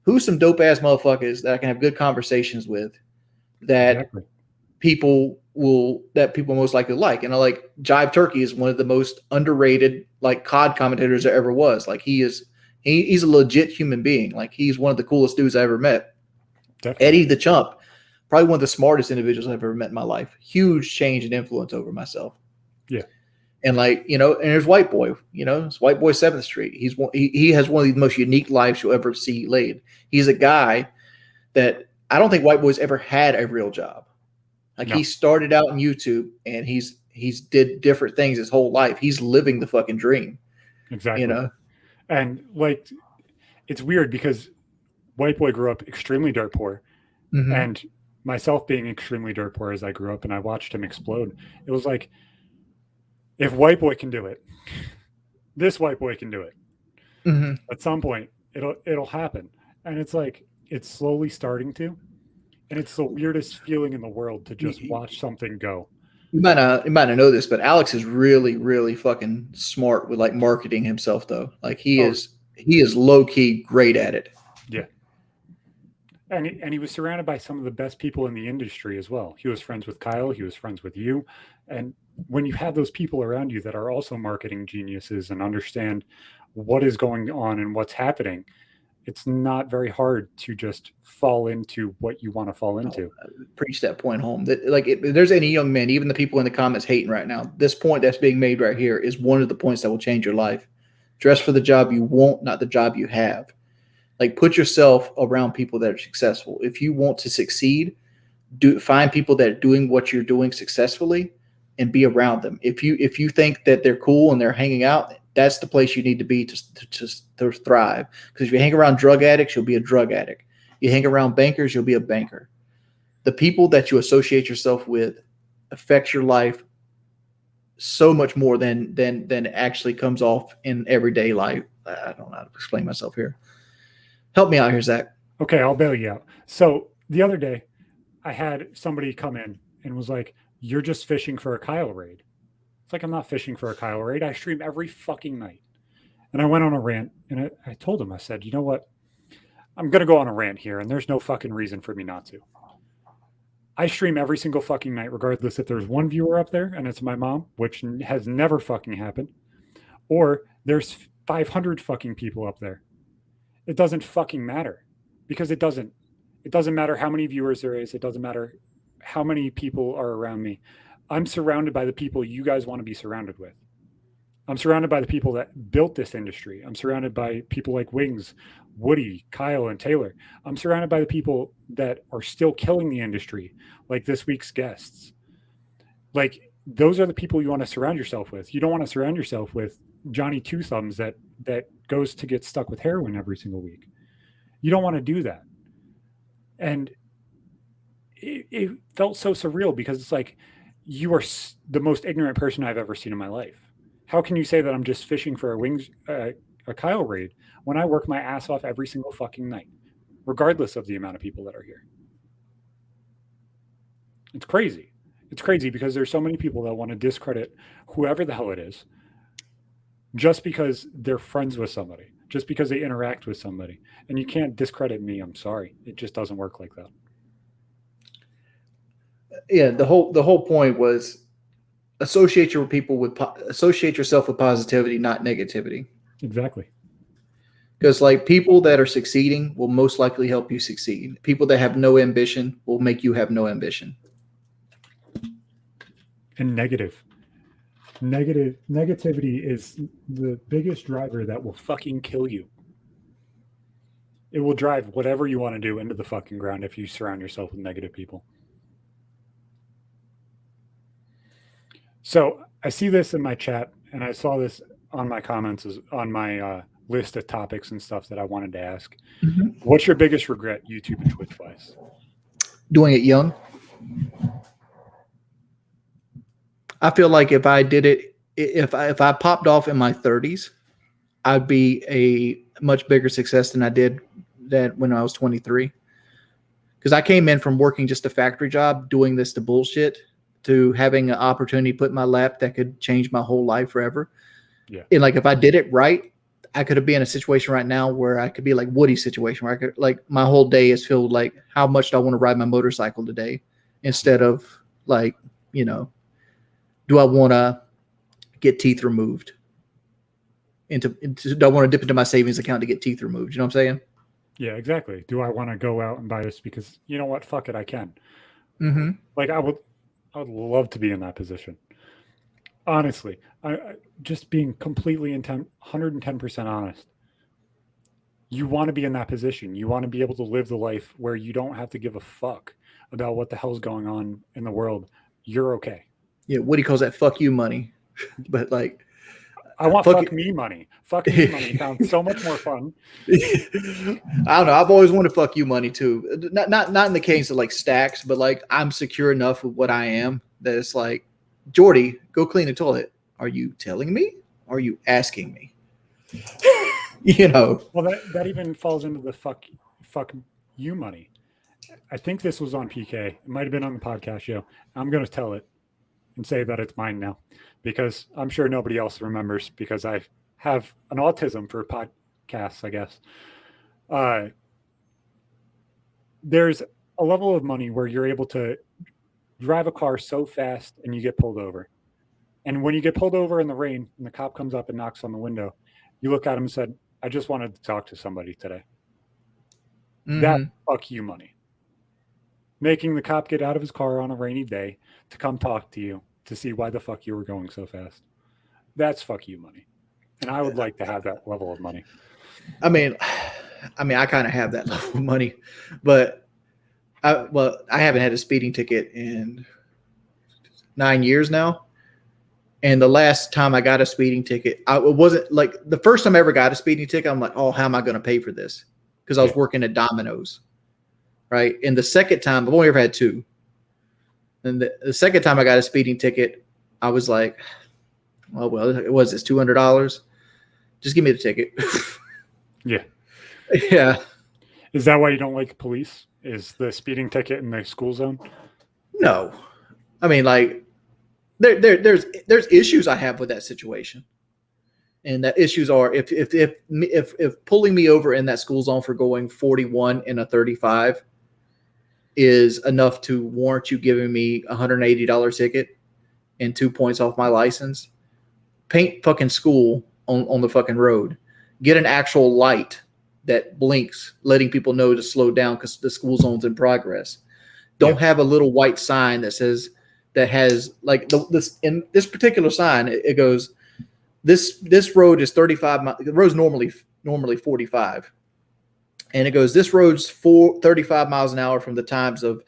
who's some dope ass motherfuckers that I can have good conversations with that people most likely like. And I like Jive Turkey is one of the most underrated like COD commentators there ever was. Like he's a legit human being. Like he's one of the coolest dudes I ever met. Definitely. Eddie the Chump, probably one of the smartest individuals I've ever met in my life. Huge change and influence over myself. Yeah. And like, and there's White Boy, it's White Boy 7th Street. He has one of the most unique lives you'll ever see laid. He's a guy that I don't think White Boy's ever had a real job. Like he started out on YouTube and he's did different things his whole life. He's living the fucking dream. Exactly. And like, it's weird because White Boy grew up extremely dirt poor, and myself being extremely dirt poor as I grew up, and I watched him explode. It was like, if White Boy can do it, this white boy can do it. Mm-hmm. At some point, it'll happen. And it's like, it's slowly starting to. And it's the weirdest feeling in the world to just watch something go. You might not know this, but Alex is really, really fucking smart with like marketing himself, though. Like he is low key great at it. Yeah. And he was surrounded by some of the best people in the industry as well. He was friends with Kyle. He was friends with you. And when you have those people around you that are also marketing geniuses and understand what is going on and what's happening, it's not very hard to just fall into what you want to fall into. Preach that point home. That like, if there's any young men, even the people in the comments hating right now, this point that's being made right here is one of the points that will change your life. Dress for the job you want, not the job you have. Like, put yourself around people that are successful. If you want to succeed, find people that are doing what you're doing successfully and be around them. If you think that they're cool and they're hanging out, that's the place you need to be to thrive. Because if you hang around drug addicts, you'll be a drug addict. You hang around bankers, you'll be a banker. The people that you associate yourself with affects your life so much more than actually comes off in everyday life. I don't know how to explain myself here. Help me out here, Zach. Okay, I'll bail you out. So the other day, I had somebody come in and was like, "You're just fishing for a Kyle raid." It's like, I'm not fishing for a Kyle raid. I stream every fucking night. And I went on a rant, and I told him, I said, you know what? I'm going to go on a rant here, and there's no fucking reason for me not to. I stream every single fucking night, regardless if there's one viewer up there, and it's my mom, which has never fucking happened, or there's 500 fucking people up there. It doesn't fucking matter, because it doesn't matter how many viewers there is. It doesn't matter how many people are around me. I'm surrounded by the people you guys want to be surrounded with. I'm surrounded by the people that built this industry. I'm surrounded by people like Wings, Woody, Kyle, and Taylor. I'm surrounded by the people that are still killing the industry, like this week's guests. Like, those are the people you want to surround yourself with. You don't want to surround yourself with Johnny Two Thumbs that goes to get stuck with heroin every single week. You don't want to do that. And it felt so surreal, because it's like, you are the most ignorant person I've ever seen in my life. How can you say that I'm just fishing for a Kyle raid when I work my ass off every single fucking night, regardless of the amount of people that are here? It's crazy. It's crazy, because there's so many people that want to discredit whoever the hell it is just because they're friends with somebody, just because they interact with somebody. And you can't discredit me. I'm sorry. It just doesn't work like that. Yeah, the whole point was associate yourself with positivity, not negativity. Exactly. Because like, people that are succeeding will most likely help you succeed. People that have no ambition will make you have no ambition. And negativity is the biggest driver that will fucking kill you. It will drive whatever you want to do into the fucking ground if you surround yourself with negative people. So I see this in my chat, and I saw this on my comments, on my list of topics and stuff that I wanted to ask. Mm-hmm. What's your biggest regret, YouTube and Twitch wise? Doing it young. I feel like if I did it, if I popped off in my 30s, I'd be a much bigger success than I did that when I was 23. Because I came in from working just a factory job, doing this to bullshit, to having an opportunity put in my lap that could change my whole life forever. Yeah. And like, if I did it right, I could be in a situation right now where I could be like Woody's situation, where I could, like, my whole day is filled like, how much do I want to ride my motorcycle today? Instead of like, you know, do I want to get teeth removed? Do I want to dip into my savings account to get teeth removed? You know what I'm saying? Yeah, exactly. Do I want to go out and buy this because, you know what, fuck it, I can. Mm-hmm. Like, I would love to be in that position. Honestly, I just being completely 110% honest. You want to be in that position. You want to be able to live the life where you don't have to give a fuck about what the hell's going on in the world. You're okay. Yeah, Woody calls that "fuck you" money, but like, I want fuck me money. Fuck me money sounds so much more fun. I don't know. I've always wanted fuck you money too. Not in the case of like stacks, but like, I'm secure enough with what I am that it's like, Jordy, go clean the toilet. Are you telling me? are you asking me? You know. Well, that even falls into the fuck you money. I think this was on PK. It might have been on the podcast show. I'm going to tell it and say that it's mine now, because I'm sure nobody else remembers, because I have an autism for podcasts, I guess. There's a level of money where you're able to drive a car so fast and you get pulled over. And when you get pulled over in the rain and the cop comes up and knocks on the window, you look at him and said, I just wanted to talk to somebody today. Mm-hmm. That's fuck you money. Making the cop get out of his car on a rainy day to come talk to you to see why the fuck you were going so fast. That's fuck you money. And I would like to have that level of money. I mean, I kind of have that level of money, but I haven't had a speeding ticket in 9 years now. And the last time I got a speeding ticket, it wasn't like the first time I ever got a speeding ticket. I'm like, oh, how am I going to pay for this? Because I was working at Domino's, right? And the second time, I've only ever had two. And the second time I got a speeding ticket, I was like, oh, well, it was this $200. Just give me the ticket. Yeah. Yeah. Is that why you don't like police? Is the speeding ticket in the school zone? No. I mean, like, there's issues I have with that situation. And that issues are if pulling me over in that school zone for going 41 in a 35 is enough to warrant you giving me a $180 ticket and 2 points off my license, paint fucking school on the fucking road. Get an actual light that blinks, letting people know to slow down because the school zone's in progress. Don't have a little white sign that says that has like this in this particular sign. It goes, this road is 35 miles. The road's normally 45, and it goes, this road's 35 miles an hour from the times of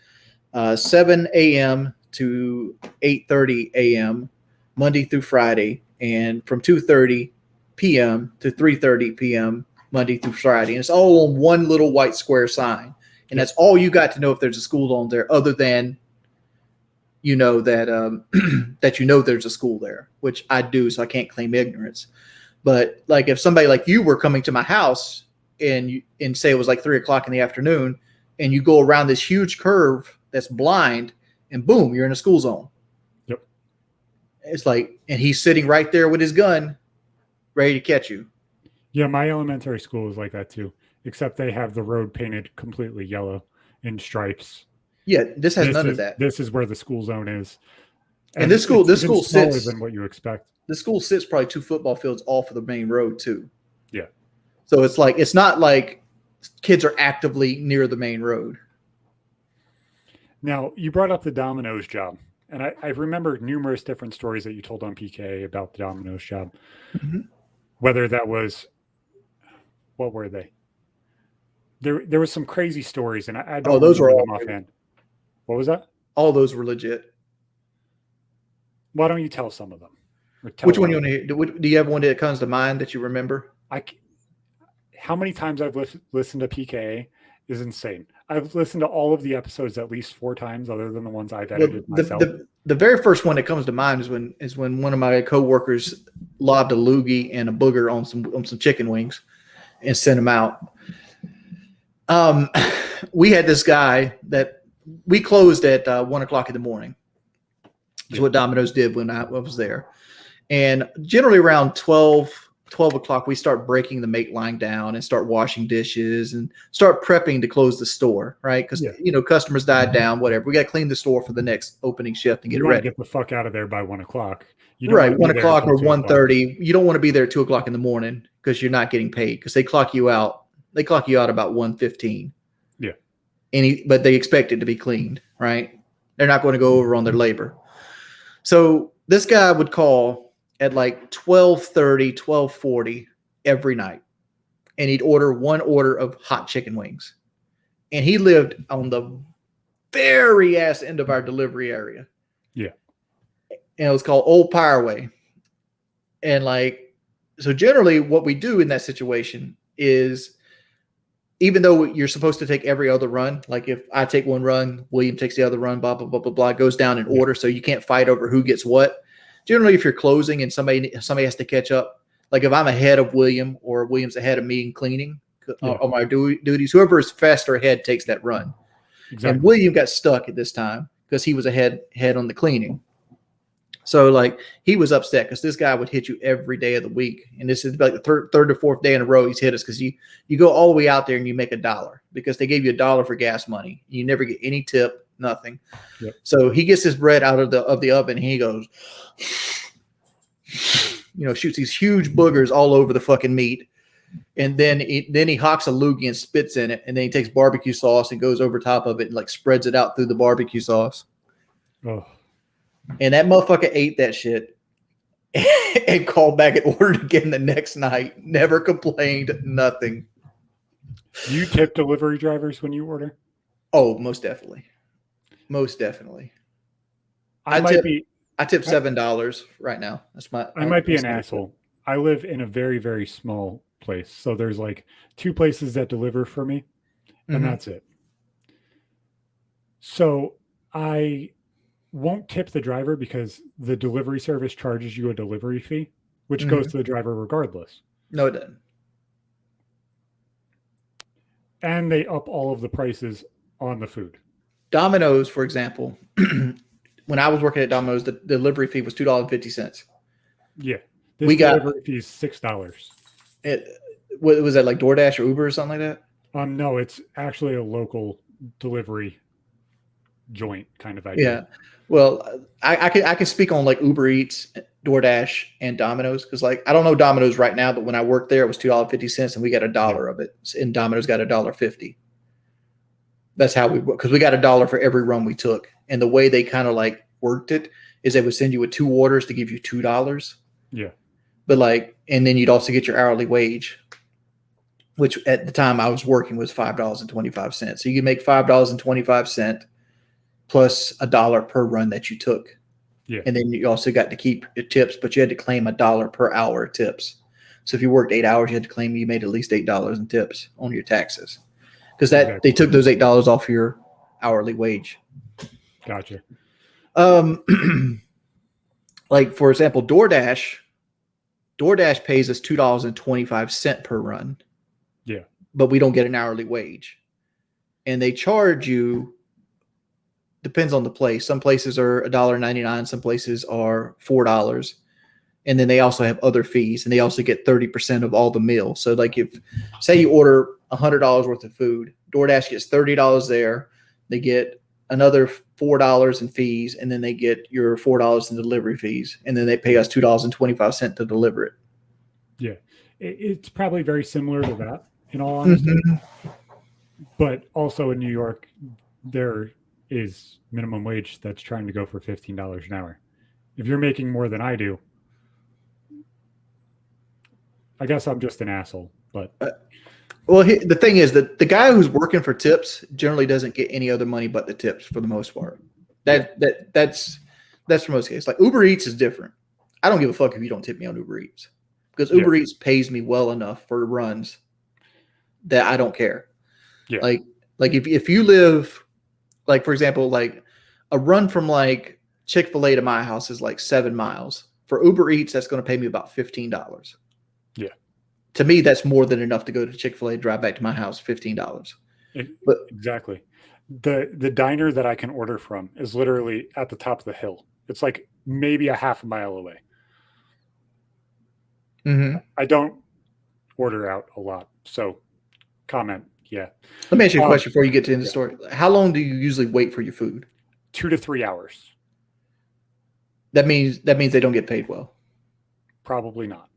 7 a.m. to 8:30 a.m. Monday through Friday, and from 2:30 p.m. to 3:30 p.m. Monday through Friday. And it's all on one little white square sign. And that's all you got to know if there's a school on there, other than you know that that you know there's a school there, which I do, so I can't claim ignorance. But like if somebody like you were coming to my house and say it was like 3:00 in the afternoon, and you go around this huge curve that's blind, and boom, you're in a school zone. Yep. It's like, and he's sitting right there with his gun, ready to catch you. Yeah, my elementary school is like that too, except they have the road painted completely yellow in stripes. Yeah, this has none of that. This is where the school zone is. And this school smaller sits than what you expect. The school sits probably 2 football fields off of the main road too. Yeah. So it's not like kids are actively near the main road. Now, you brought up the Domino's job, and I remember numerous different stories that you told on PK about the Domino's job. Mm-hmm. Whether that was, what were they? There was some crazy stories, and I don't those were all them offhand. What was that? All those were legit. Why don't you tell some of them? Which one you want to hear? Do you have one that comes to mind that you remember? How many times I've listened to PKA is insane. I've listened to all of the episodes at least 4 times, other than the ones I've edited myself. The very first one that comes to mind is when one of my coworkers lobbed a loogie and a booger on some chicken wings and sent them out. We had this guy that we closed at 1:00 in the morning. Is what Domino's did when I was there. And generally around 12 o'clock, we start breaking the make line down and start washing dishes and start prepping to close the store, right? Because, customers died down, whatever. We got to clean the store for the next opening shift and get ready. Get the fuck out of there by 1 o'clock. Right, 1 o'clock or 1:30. You don't want to be there at 2 o'clock in the morning because you're not getting paid because they clock you out. They clock you out about 1:15. Yeah. But they expect it to be cleaned, right? They're not going to go over on their labor. So this guy would call at like 12:30, 12:40 every night. And he'd order one order of hot chicken wings. And he lived on the very ass end of our delivery area. Yeah. And it was called Old Pireway. And so generally what we do in that situation is, even though you're supposed to take every other run, like if I take one run, William takes the other run, blah, blah, blah, blah, blah, it goes down in order. So you can't fight over who gets what. generally if you're closing and somebody has to catch up, like if I'm ahead of William or William's ahead of me in cleaning on my duties, whoever is faster ahead takes that run. Exactly. And William got stuck at this time because he was ahead on the cleaning. So like he was upset because this guy would hit you every day of the week. And this is like the third or fourth day in a row he's hit us because you go all the way out there and you make $1 because they gave you $1 for gas money. You never get any tip, nothing. Yep. So he gets his bread out of the oven and he goes, shoots these huge boogers all over the fucking meat. And then he hawks a loogie and spits in it. And then he takes barbecue sauce and goes over top of it and like spreads it out through the barbecue sauce. Oh. And that motherfucker ate that shit and called back and ordered again the next night. Never complained, nothing. Do you tip delivery drivers when you order? Oh, most definitely. Most definitely. I tip $7 right now. I might be an asshole. I live in a very, very small place. So there's like 2 places that deliver for me, and that's it. So I won't tip the driver because the delivery service charges you a delivery fee, which goes to the driver regardless. No, it doesn't. And they up all of the prices on the food. Domino's, for example, when I was working at Domino's, the delivery fee was $2.50. Yeah. Delivery fee is $6. Was that like DoorDash or Uber or something like that? No, it's actually a local delivery joint kind of idea. Yeah. Well, I can speak on like Uber Eats, DoorDash, and Domino's because like I don't know Domino's right now, but when I worked there, it was $2.50 and we got $1 of it, and Domino's got $1.50. That's how because we got $1 for every run we took, and the way they kind of like worked it is they would send you with 2 orders to give you $2. Yeah. But like, and then you'd also get your hourly wage, which at the time I was working was $5.25. So you could make $5.25 plus $1 per run that you took. Yeah. And then you also got to keep your tips, but you had to claim $1 per hour tips. So if you worked 8 hours, you had to claim you made at least $8 in tips on your taxes. Because they took those $8 off your hourly wage. Gotcha. Like for example, DoorDash pays us $2.25 per run. Yeah. But we don't get an hourly wage. And they charge you, depends on the place. Some places are $1.99, some places are $4. And then they also have other fees, and they also get 30% of all the meal. So like if say you order $100 worth of food, DoorDash gets $30 there. They get another $4 in fees, and then they get your $4 in delivery fees, and then they pay us $2.25 to deliver it. Yeah, it's probably very similar to that, in all honesty. But also in New York, there is minimum wage that's trying to go for $15 an hour. If you're making more than I do, I guess I'm just an asshole. But well, the thing is that the guy who's working for tips generally doesn't get any other money but the tips for the most part. That's for most cases. Like Uber Eats is different. I don't give a fuck if you don't tip me on Uber Eats because Uber Eats pays me well enough for runs that I don't care. Yeah. Like if you live, like for example, like a run from like Chick-fil-A to my house is like 7 miles. For Uber Eats, that's going to pay me about $15. Yeah. To me, that's more than enough to go to Chick-fil-A, drive back to my house, $15. But exactly. The diner that I can order from is literally at the top of the hill. It's like maybe a half a mile away. I don't order out a lot. So comment. Yeah. Let me ask you a question before you get to the end of the story. How long do you usually wait for your food? 2 to 3 hours. That means they don't get paid well. Probably not.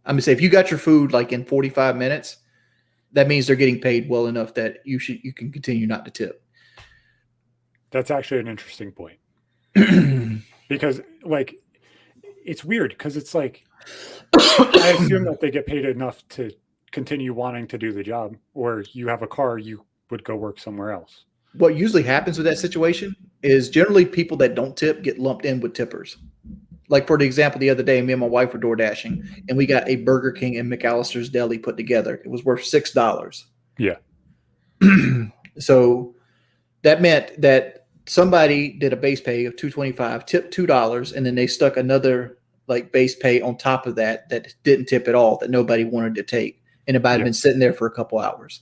I'm gonna say if you got your food like in 45 minutes, that means they're getting paid well enough that you can continue not to tip. That's actually an interesting point. Because like it's weird because it's like I assume that they get paid enough to continue wanting to do the job, or you have a car, you would go work somewhere else. What usually happens with that situation is generally people that don't tip get lumped in with tippers. Like for the example, the other day, me and my wife were door dashing, and we got a Burger King and McAllister's Deli put together. It was worth $6. Yeah. So that meant that somebody did a base pay of $2.25, tipped $2, and then they stuck another like base pay on top of that didn't tip at all, that nobody wanted to take, and it might have been sitting there for a couple hours.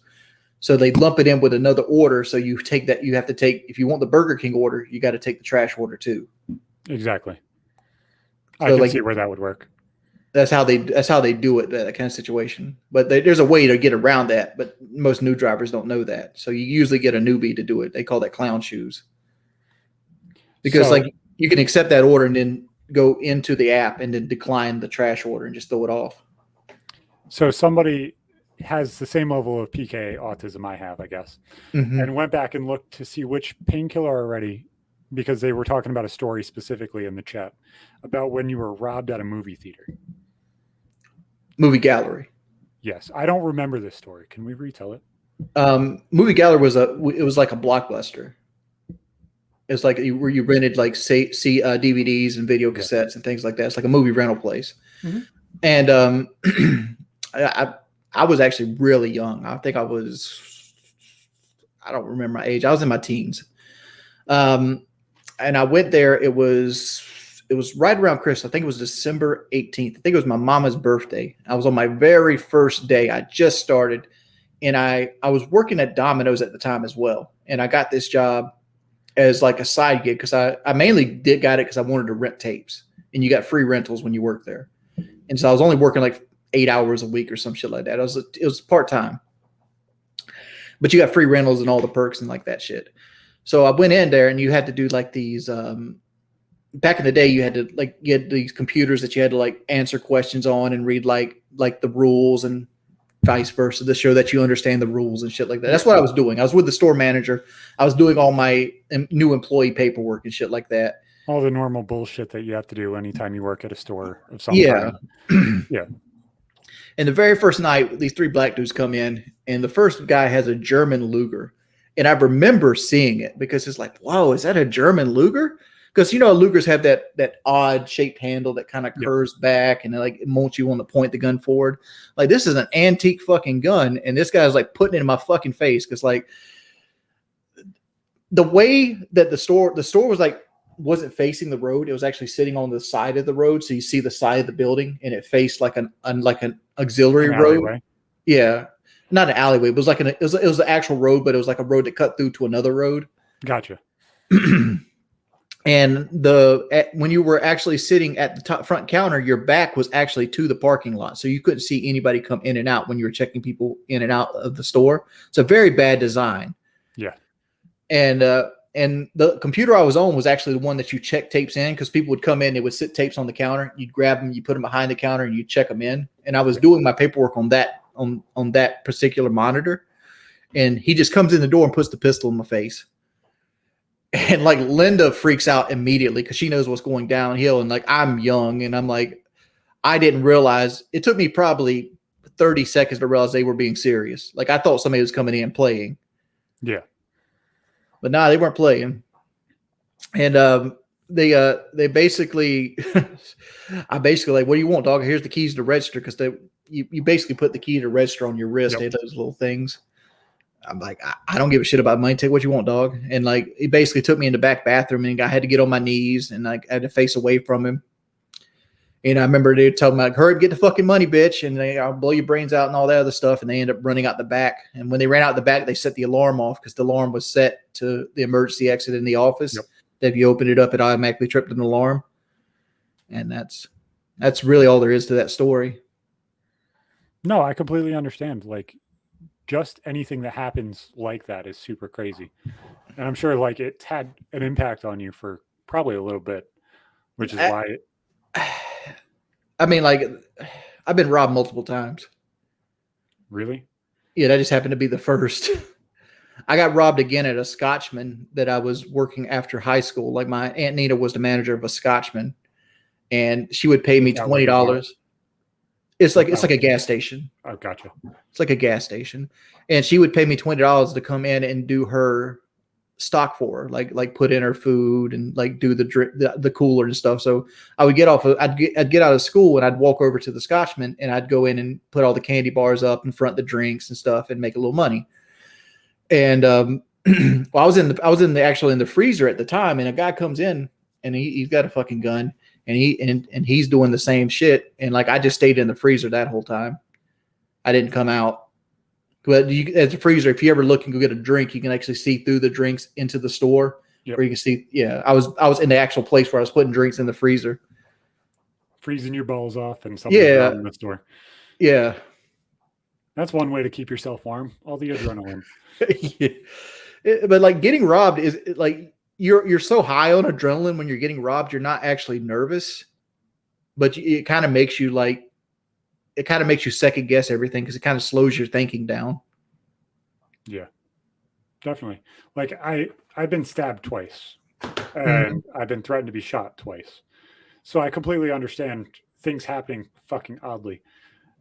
So they lump it in with another order. So you take that, you have to take, if you want the Burger King order, you got to take the trash order too. Exactly. So I can see where that would work. That's how they do it, that kind of situation. But there's a way to get around that, but most new drivers don't know that. So you usually get a newbie to do it. They call that clown shoes. Because like you can accept that order and then go into the app and then decline the trash order and just throw it off. So somebody has the same level of PK autism I have, I guess, and went back and looked to see which painkiller already, because they were talking about a story specifically in the chat about when you were robbed at a movie theater. Movie gallery. Yes. I don't remember this story. Can we retell it? Movie gallery was like a Blockbuster. It's like where you rented like DVDs and video cassettes and things like that. It's like a movie rental place. And I was actually really young. I think I don't remember my age. I was in my teens. And I went there. It was right around Christmas. I think it was December 18th. I think it was my mama's birthday. I was on my very first day. I just started, and I was working at Domino's at the time as well. And I got this job as like a side gig because I mainly got it because I wanted to rent tapes, and you got free rentals when you work there. And so I was only working like 8 hours a week or some shit like that. It was part-time, but you got free rentals and all the perks and like that shit. So I went in there, and you had to do like these, back in the day, you had these computers that you had to like answer questions on and read like the rules and vice versa to show that you understand the rules and shit like that. That's what I was doing. I was with the store manager. I was doing all my new employee paperwork and shit like that. All the normal bullshit that you have to do anytime you work at a store of some kind. Yeah. And the very first night, these three black dudes come in, and the first guy has a German Luger. And I remember seeing it because it's like, whoa, is that a German Luger? Because, you know, Lugers have that odd shaped handle that kind of curves back, and like it wants you want to point the gun forward. Like, this is an antique fucking gun, and this guy's like putting it in my fucking face because like the way that the store was like wasn't facing the road. It was actually sitting on the side of the road, so you see the side of the building, and it faced like an auxiliary road. Yeah, not an alleyway. It was like it was the actual road, but it was like a road that cut through to another road. Gotcha. And when you were actually sitting at the top front counter, your back was actually to the parking lot, so you couldn't see anybody come in and out when you were checking people in and out of the store. It's a very bad design. Yeah. And the computer I was on was actually the one that you check tapes in, because people would come in, they would sit tapes on the counter, you'd grab them, you put them behind the counter, and you check them in. And I was doing my paperwork on that particular monitor, and he just comes in the door and puts the pistol in my face. And like Linda freaks out immediately because she knows what's going downhill. And like, I'm young, and I'm like, I didn't realize. It took me probably 30 seconds to realize they were being serious. Like, I thought somebody was coming in playing. Yeah. But nah, they weren't playing. And they basically, I basically like, what do you want, dog? Here's the keys to the register, because you basically put the key to the register on your wrist. They had those little things. I'm like, I don't give a shit about money. Take what you want, dog. And like, he basically took me in the back bathroom, and I had to get on my knees, and like, I had to face away from him. And I remember they told me, like, hurry up, get the fucking money, bitch. And I'll blow your brains out and all that other stuff. And they end up running out the back. And when they ran out the back, they set the alarm off, because the alarm was set to the emergency exit in the office. Yep. That if you open it up, it automatically tripped an alarm. And that's really all there is to that story. No, I completely understand. Like, just anything that happens like that is super crazy. And I'm sure like it had an impact on you for probably a little bit, which is why. I mean, like, I've been robbed multiple times. Really? Yeah, that just happened to be the first. I got robbed again at a Scotchman that I was working after high school. Like, my Aunt Nina was the manager of a Scotchman, and she would pay me $20. It's like a gas station. Oh, gotcha. It's like a gas station. And she would pay me $20 to come in and do her stock for her, like put in her food and like do the cooler and stuff. So I would I'd get out of school, and I'd walk over to the Scotchman, and I'd go in and put all the candy bars up in front of the drinks and stuff and make a little money. And well, I was in the freezer at the time, and a guy comes in and he's got a fucking gun, and he's doing the same shit. And like, I just stayed in the freezer that whole time. I didn't come out. But at the freezer, if you ever look and go get a drink, you can actually see through the drinks into the store. Yep. Where you can see. Yeah, I was in the actual place where I was putting drinks in the freezer, freezing your balls off, and something's wrong in the store. Yeah, that's one way to keep yourself warm. All the adrenaline. Yeah. But like, getting robbed is like, you're so high on adrenaline when you're getting robbed, you're not actually nervous, but it kind of makes you second guess everything, because it kind of slows your thinking down. Yeah, definitely. Like, I've been stabbed twice, and I've been threatened to be shot twice. So I completely understand things happening fucking oddly.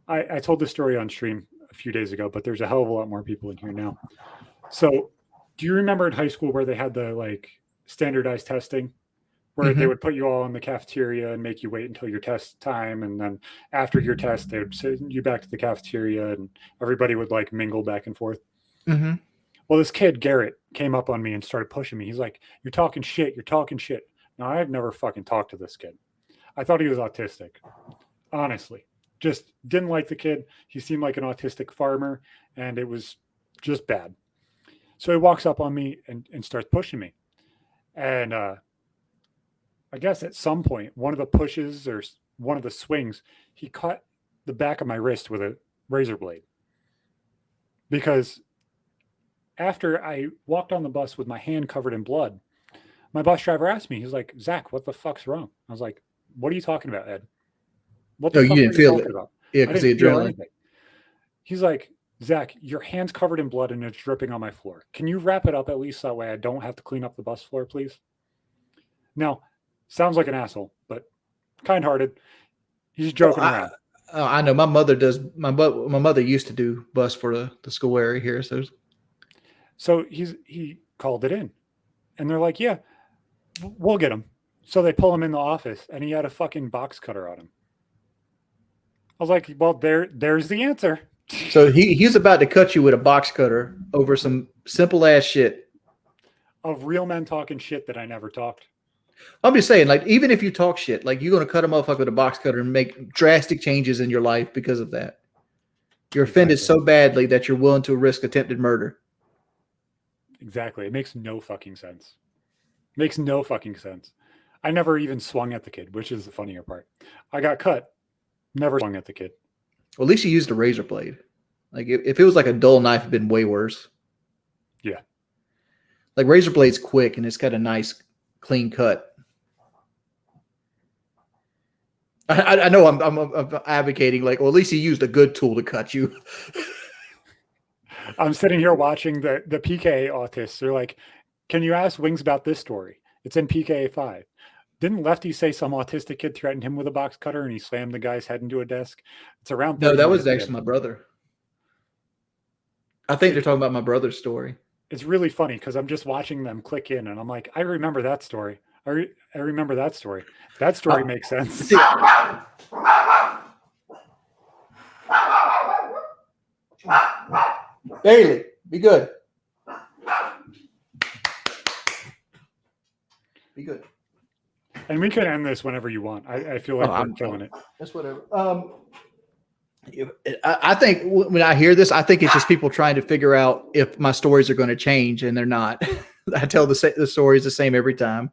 I told this story on stream a few days ago, but there's a hell of a lot more people in here now. So do you remember in high school where they had the like standardized testing, where they would put you all in the cafeteria and make you wait until your test time, and then after your test they would send you back to the cafeteria and everybody would like mingle back and forth? Well, this kid Garrett came up on me and started pushing me. He's like, you're talking shit. Now, I had never fucking talked to this kid. I thought he was autistic, honestly. Just didn't like the kid. He seemed like an autistic farmer, and it was just bad. So he walks up on me and starts pushing me. And I guess at some point, one of the pushes or one of the swings, he cut the back of my wrist with a razor blade. Because after I walked on the bus with my hand covered in blood, my bus driver asked me, he's like, Zach, what the fuck's wrong? I was like, what are you talking about, Ed? What the fuck you didn't feel it? About? Yeah, because the adrenaline. He's like, Zach, your hand's covered in blood and it's dripping on my floor. Can you wrap it up at least that way I don't have to clean up the bus floor, please? Now, sounds like an asshole, but kind-hearted. He's joking around. I know my mother does. My mother used to do bus for the school area here. So he called it in, and they're like, yeah, we'll get him. So they pull him in the office, and he had a fucking box cutter on him. I was like, well, there's the answer. So he's about to cut you with a box cutter over some simple ass shit. Of real men talking shit that I never talked. I'm just saying, like, even if you talk shit, like, you're going to cut a motherfucker with a box cutter and make drastic changes in your life because of that. You're offended so badly that you're willing to risk attempted murder. Exactly. It makes no fucking sense. I never even swung at the kid, which is the funnier part. I got cut. Never swung at the kid. Well, at least you used a razor blade. Like, if it was like a dull knife, it'd been way worse. Yeah. Like, razor blade's quick and it's got a nice clean cut. I know I'm advocating, like, well, at least he used a good tool to cut you. I'm sitting here watching the PKA autists. They're like, can you ask Wings about this story? It's in PKA 5. Didn't Lefty say some autistic kid threatened him with a box cutter and he slammed the guy's head into a desk? It's around. No, that was actually my brother. I think they're talking about my brother's story. It's really funny because I'm just watching them click in and I'm like, I remember that story. I remember that story. That story makes sense. Bailey, be good. Be good. And we can end this whenever you want. I feel like I'm killing it. That's whatever. I think when I hear this, I think it's just people trying to figure out if my stories are going to change, and they're not. I tell the stories the same every time.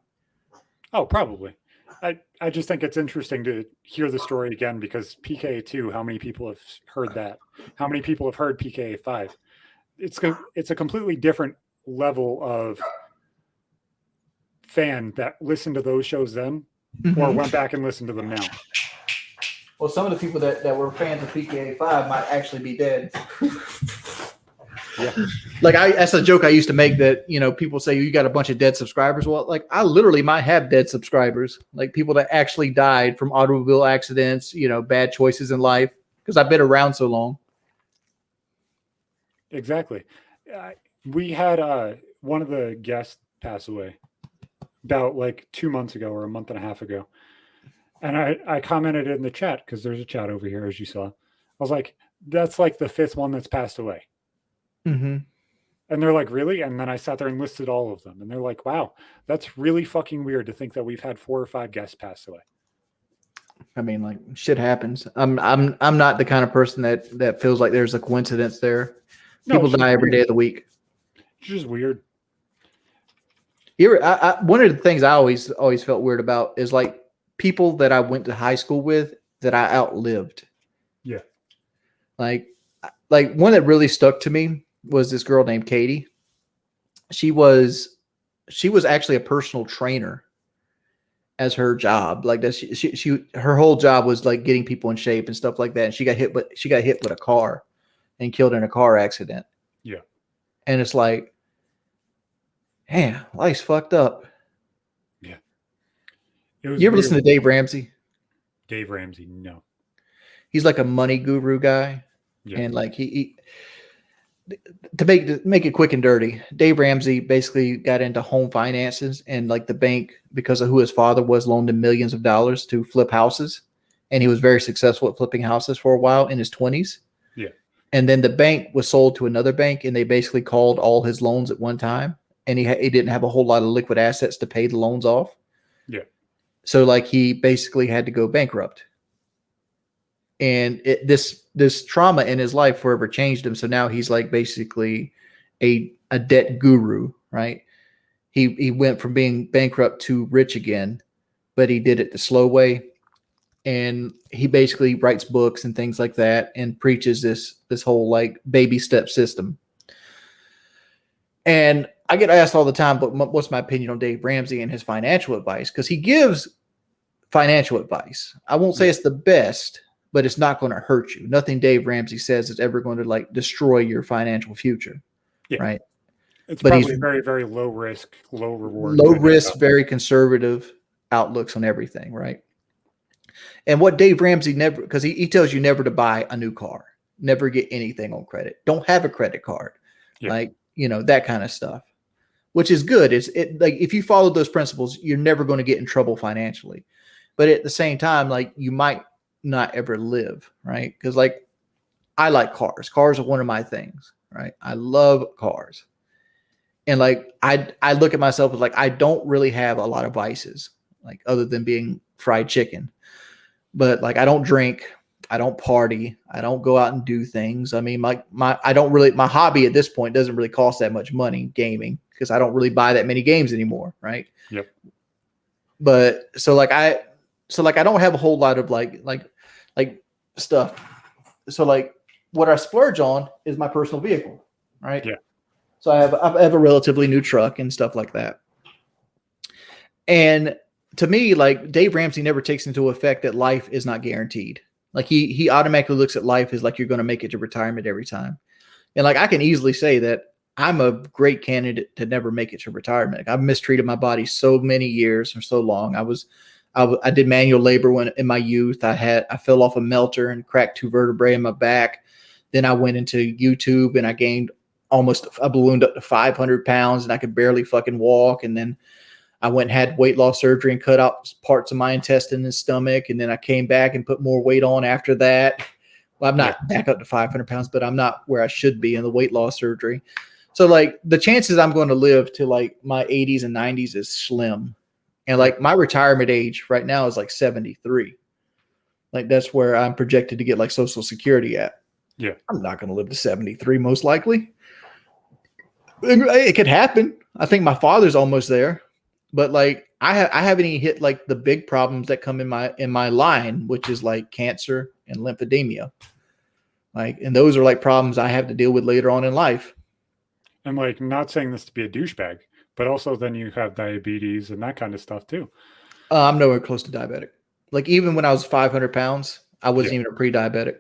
Oh, probably. I just think it's interesting to hear the story again because PKA 2, how many people have heard that? How many people have heard PKA 5? It's a completely different level of fan that listened to those shows then or went back and listened to them now. Well, some of the people that were fans of PKA 5 might actually be dead. Yeah. Like that's a joke I used to make that, people say you got a bunch of dead subscribers. Well, like I literally might have dead subscribers, like people that actually died from automobile accidents, bad choices in life because I've been around so long. Exactly. We had one of the guests pass away about like 2 months ago or a month and a half ago. And I commented in the chat because there's a chat over here, as you saw. I was like, that's like the 5th one that's passed away. Mm-hmm. And they're like, really? And then I sat there and listed all of them. And they're like, wow, that's really fucking weird to think that we've had 4 or 5 guests pass away. I mean, like, shit happens. I'm not the kind of person that feels like there's a coincidence there. People die every day of the week. It's just weird. One of the things I always felt weird about is like people that I went to high school with that I outlived. Yeah. Like one that really stuck to me was this girl named Katie. She was actually a personal trainer as her job. Like that, she her whole job was like getting people in shape and stuff like that. And she got hit with a car and killed in a car accident. Yeah. And it's like, man, life's fucked up. Yeah. You ever listen to Dave Ramsey? Dave Ramsey, no. He's like a money guru guy. Yeah. And like he to make it quick and dirty, Dave Ramsey basically got into home finances, and like the bank, because of who his father was, loaned him millions of dollars to flip houses. And he was very successful at flipping houses for a while in his 20s. Yeah. And then the bank was sold to another bank, and they basically called all his loans at one time. And he didn't have a whole lot of liquid assets to pay the loans off. Yeah. So like he basically had to go bankrupt. And this trauma in his life forever changed him. So now he's like basically a debt guru, right? He went from being bankrupt to rich again, but he did it the slow way. And he basically writes books and things like that and preaches this whole like baby step system. And I get asked all the time, but what's my opinion on Dave Ramsey and his financial advice? Because he gives financial advice. I won't say it's the best, but it's not going to hurt you. Nothing Dave Ramsey says is ever going to like destroy your financial future. Yeah. Right. It's probably very, very low risk, low reward. Low risk, very conservative outlooks on everything. Right. And what Dave Ramsey never, because he tells you never to buy a new car, never get anything on credit. Don't have a credit card. Yeah. Like, you know, that kind of stuff, which is good. It like if you follow those principles, you're never going to get in trouble financially. But at the same time, like you might not ever live, right? Because like I like cars. Cars are one of my things, right? I love cars. And like I look at myself as like I don't really have a lot of vices, like other than being fried chicken. But like I don't drink, I don't party, I don't go out and do things. I mean, my hobby at this point doesn't really cost that much money, gaming, because I don't really buy that many games anymore, right? Yep. But so I don't have a whole lot of like stuff. So like what I splurge on is my personal vehicle, right? Yeah. So I have a relatively new truck and stuff like that. And to me, like Dave Ramsey never takes into effect that life is not guaranteed. Like he automatically looks at life as like you're going to make it to retirement every time. And like I can easily say that I'm a great candidate to never make it to retirement. I've mistreated my body so many years for so long. I did manual labor in my youth. I fell off a melter and cracked 2 vertebrae in my back. Then I went into YouTube and I ballooned up to 500 pounds and I could barely fucking walk. And then I went and had weight loss surgery and cut out parts of my intestine and stomach. And then I came back and put more weight on after that. Well, I'm not back up to 500 pounds, but I'm not where I should be in the weight loss surgery. So like the chances I'm going to live to like my 80s and 90s is slim. And like my retirement age right now is like 73. Like that's where I'm projected to get like Social Security at. Yeah. I'm not going to live to 73 most likely. It could happen. I think my father's almost there. But like I haven't even hit like the big problems that come in my line, which is like cancer and lymphedema. Like, and those are like problems I have to deal with later on in life. I'm like not saying this to be a douchebag, but also then you have diabetes and that kind of stuff too. I'm nowhere close to diabetic. Like even when I was 500 pounds, I wasn't even a pre-diabetic.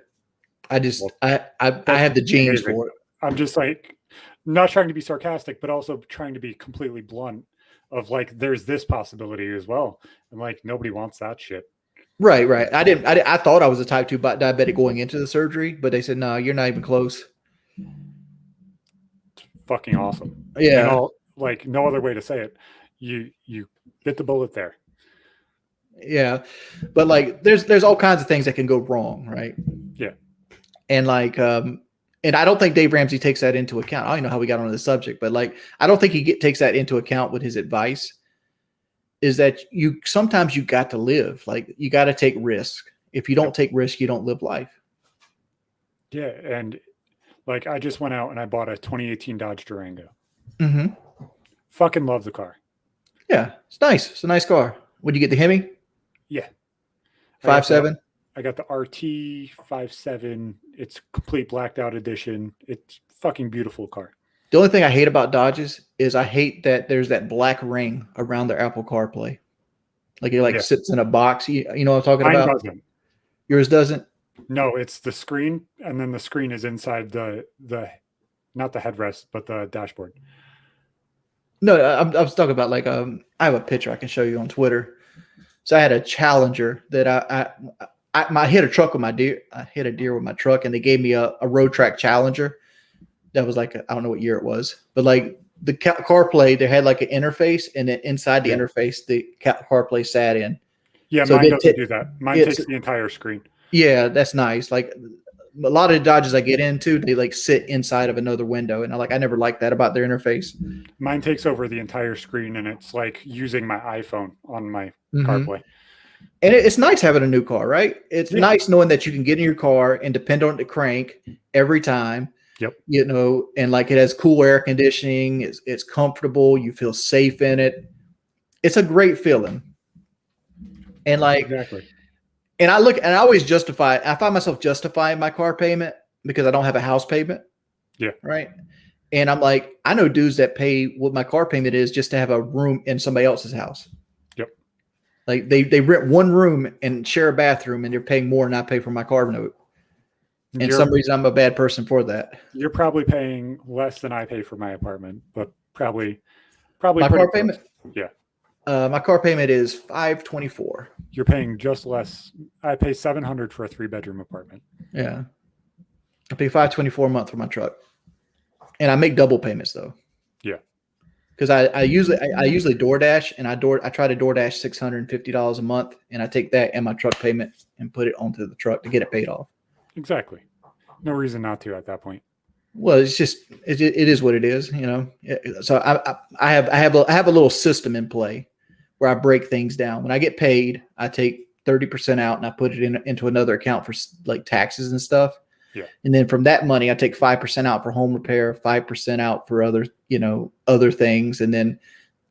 I have the genes for it. I'm just like not trying to be sarcastic, but also trying to be completely blunt of like, there's this possibility as well. And like, nobody wants that shit. Right. I thought I was a type 2 diabetic going into the surgery, but they said, no, you're not even close. It's fucking awesome. Yeah. You know, like no other way to say it. You bit the bullet there. Yeah. But like, there's all kinds of things that can go wrong. Right. Yeah. And like, and I don't think Dave Ramsey takes that into account. I don't even know how we got on the subject, but like, I don't think he takes that into account with his advice. Is that sometimes you got to live, like you got to take risk. If you don't take risk, you don't live life. Yeah. And like, I just went out and I bought a 2018 Dodge Durango. Mm-hmm. Fucking love the car. Yeah. It's nice. It's a nice car. Would you get the Hemi? Yeah. 5.7? I got the RT 5.7. It's complete blacked out edition. It's fucking beautiful car. The only thing I hate about Dodges is I hate that there's that black ring around their Apple CarPlay. Like it sits in a box. You know what I'm talking about? Mine doesn't. Yours doesn't? No, it's the screen, and then the screen is inside the not the headrest, but the dashboard. No, I was talking about like I have a picture I can show you on Twitter. So I had a Challenger that I hit a truck with my deer. I hit a deer with my truck, and they gave me a road track Challenger. That was like I don't know what year it was, but like the CarPlay, they had like an interface, and then inside the interface, the CarPlay sat in. Yeah, so mine doesn't do that. Mine takes the entire screen. Yeah, that's nice. Like a lot of the Dodges I get into, they like sit inside of another window, and I never liked that about their interface. Mine takes over the entire screen, and it's like using my iPhone on my CarPlay. And it's nice having a new car, right? It's nice knowing that you can get in your car and depend on the crank every time. Yep. You know, and like it has cool air conditioning. It's comfortable. You feel safe in it. It's a great feeling. And like, exactly. And I always justify it. I find myself justifying my car payment because I don't have a house payment. Yeah. Right. And I'm like, I know dudes that pay what my car payment is just to have a room in somebody else's house. Yep. Like they rent one room and share a bathroom, and they're paying more than I pay for my car note. And for some reason, I'm a bad person for that. You're probably paying less than I pay for my apartment, but probably my car payment. Yeah. My car payment is $524. You're paying just less. I pay $700 for a 3-bedroom apartment. Yeah. I pay $524 a month for my truck, and I make double payments though. Yeah. Because I usually Doordash, and I try to Doordash $650 a month, and I take that and my truck payment and put it onto the truck to get it paid off. Exactly. No reason not to at that point. Well, it's just it is what it is, you know. So I have a little system in play where I break things down. When I get paid, I take 30% out and I put it into another account for like taxes and stuff. Yeah. And then from that money, I take 5% out for home repair, 5% out for other things, and then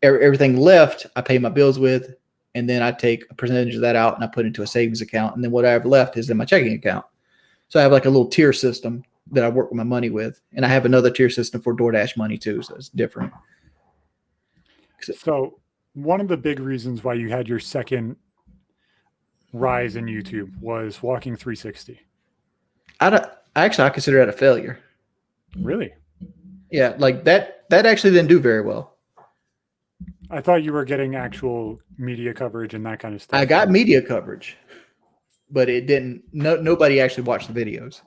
everything left I pay my bills with, and then I take a percentage of that out and I put it into a savings account, and then what I have left is in my checking account. So I have like a little tier system that I work with my money with, and I have another tier system for Doordash money too, so it's different. So one of the big reasons why you had your second rise in YouTube was Walking 360. I consider that a failure. Really? Yeah, like that actually didn't do very well. I thought you were getting actual media coverage and that kind of stuff. I got media coverage, but it didn't. Nobody actually watched the videos.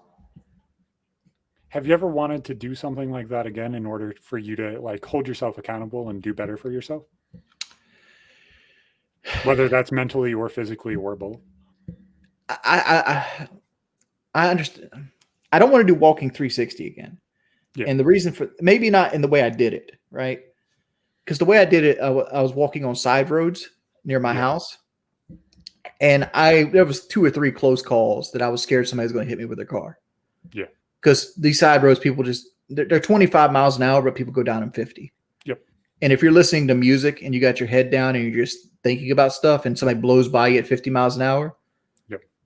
Have you ever wanted to do something like that again in order for you to like hold yourself accountable and do better for yourself? Whether that's mentally or physically or both. I understand. I don't want to do Walking 360 again. Yeah. And the reason for maybe not in the way I did it, right? Because the way I did it, I was walking on side roads near my house. And there was 2 or 3 close calls that I was scared somebody was going to hit me with their car. Yeah. Because these side roads, people they're 25 miles an hour, but people go down in 50. Yep. And if you're listening to music and you got your head down and you're just thinking about stuff and somebody blows by you at 50 miles an hour,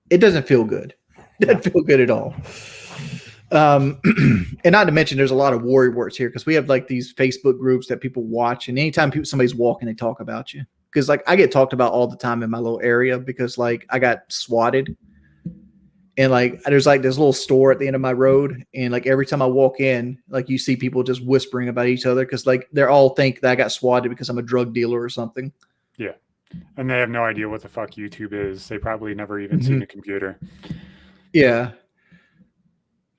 it doesn't feel good. It doesn't feel good at all. And not to mention there's a lot of worry words here because we have like these Facebook groups that people watch, and anytime somebody's walking, they talk about you. Because like I get talked about all the time in my little area because like I got swatted. And like there's like this little store at the end of my road, and like every time I walk in, like you see people just whispering about each other because like they're all think that I got swatted because I'm a drug dealer or something. Yeah. And they have no idea what the fuck YouTube is. They probably never even seen a computer. Yeah.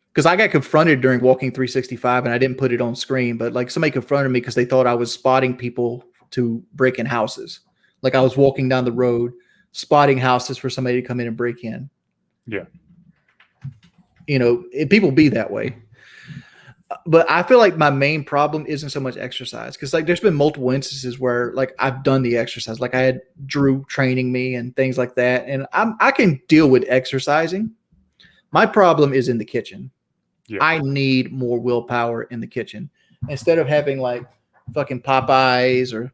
Because I got confronted during Walking 365 and I didn't put it on screen, but like somebody confronted me because they thought I was spotting people to break in houses. Like I was walking down the road, spotting houses for somebody to come in and break in. Yeah. You know, people be that way. but I feel like my main problem isn't so much exercise, because like there's been multiple instances where like I've done the exercise, like I had Drew training me and things like that, and I can deal with exercising. My problem is in the kitchen. Yeah. I need more willpower in the kitchen. Instead of having like fucking Popeyes or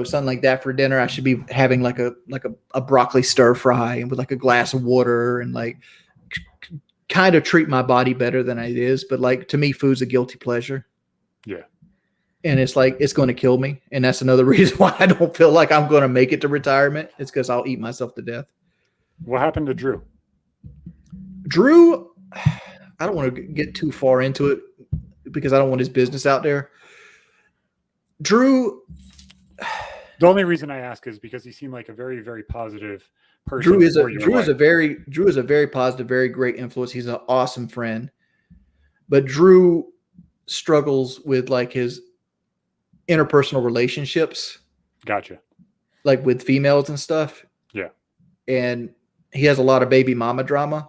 something like that for dinner, I should be having like a broccoli stir fry and with like a glass of water and like kind of treat my body better than it is. But like to me, food's a guilty pleasure. Yeah. And it's like, it's going to kill me. And that's another reason why I don't feel like I'm going to make it to retirement. It's because I'll eat myself to death. What happened to Drew? Drew, I don't want to get too far into it because I don't want his business out there. Drew. The only reason I ask is because he seemed like a very, very positive person. Drew is a very positive, very great influence. He's an awesome friend, but Drew struggles with like his interpersonal relationships. Gotcha. Like with females and stuff. Yeah. And he has a lot of baby mama drama,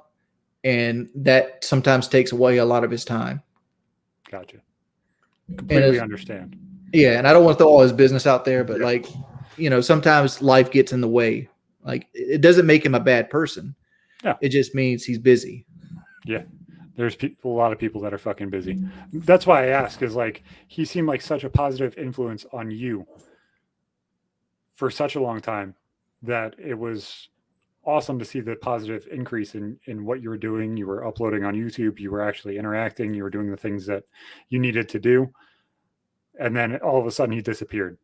and that sometimes takes away a lot of his time. Gotcha. Completely understand. Yeah, and I don't want to throw all his business out there, but like, sometimes life gets in the way. Like, it doesn't make him a bad person. Yeah. It just means he's busy. Yeah. There's a lot of people that are fucking busy. That's why I ask, is like, he seemed like such a positive influence on you for such a long time that it was awesome to see the positive increase in what you were doing. You were uploading on YouTube. You were actually interacting. You were doing the things that you needed to do. And then all of a sudden he disappeared.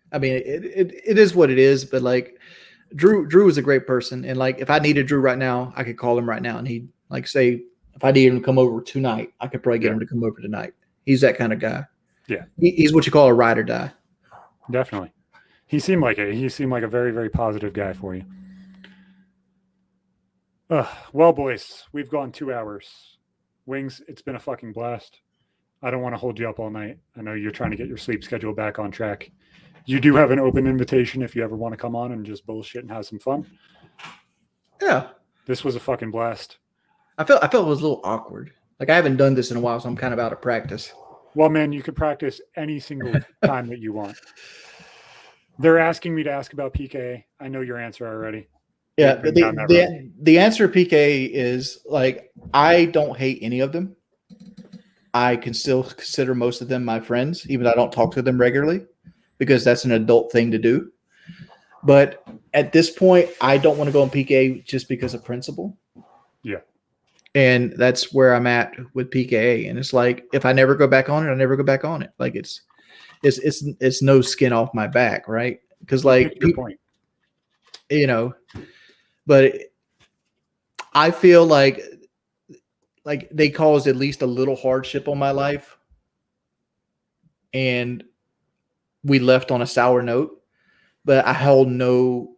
I mean, it is what it is, but like Drew is a great person. And like, if I needed Drew right now, I could call him right now. And he'd like say, if I needed him to come over tonight, I could probably get him to come over tonight. He's that kind of guy. Yeah. He's what you call a ride or die. Definitely. He seemed like a very, very positive guy for you. Well, boys, we've gone 2 hours. Wings, it's been a fucking blast. I don't want to hold you up all night. I know you're trying to get your sleep schedule back on track. You do have an open invitation if you ever want to come on and just bullshit and have some fun. Yeah. This was a fucking blast. I felt it was a little awkward. Like, I haven't done this in a while, so I'm kind of out of practice. Well, man, you could practice any single time that you want. They're asking me to ask about PKA. I know your answer already. Yeah, the answer to PKA is like, I don't hate any of them. I can still consider most of them my friends, even though I don't talk to them regularly, because that's an adult thing to do. But at this point, I don't want to go on PKA just because of principle. Yeah. And that's where I'm at with PKA. And it's like, if I never go back on it, I never go back on it. Like, it's no skin off my back, right? Because like people, but I feel like they caused at least a little hardship on my life, and we left on a sour note. But I held no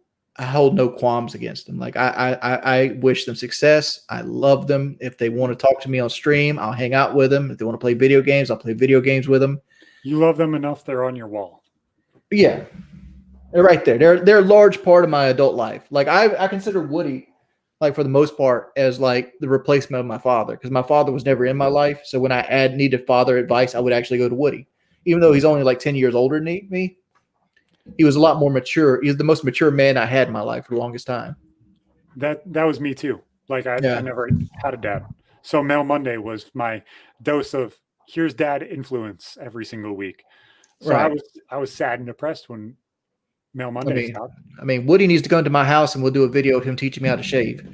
qualms against them. Like I wish them success. I love them. If they want to talk to me on stream, I'll hang out with them. If they want to play video games, I'll play video games with them. You love them enough, they're on your wall. Yeah. They're right there. They're a large part of my adult life. Like I consider Woody, like for the most part, as like the replacement of my father, because my father was never in my life. So when I needed father advice, I would actually go to Woody, even though he's only like 10 years older than me. He was a lot more mature. He was the most mature man I had in my life for the longest time. That was me too. Like I never had a dad. So Mail Monday was my dose of here's dad influence every single week. So right. I was sad and depressed when Mail Monday stopped. I mean, Woody needs to come to my house and we'll do a video of him teaching me how to shave.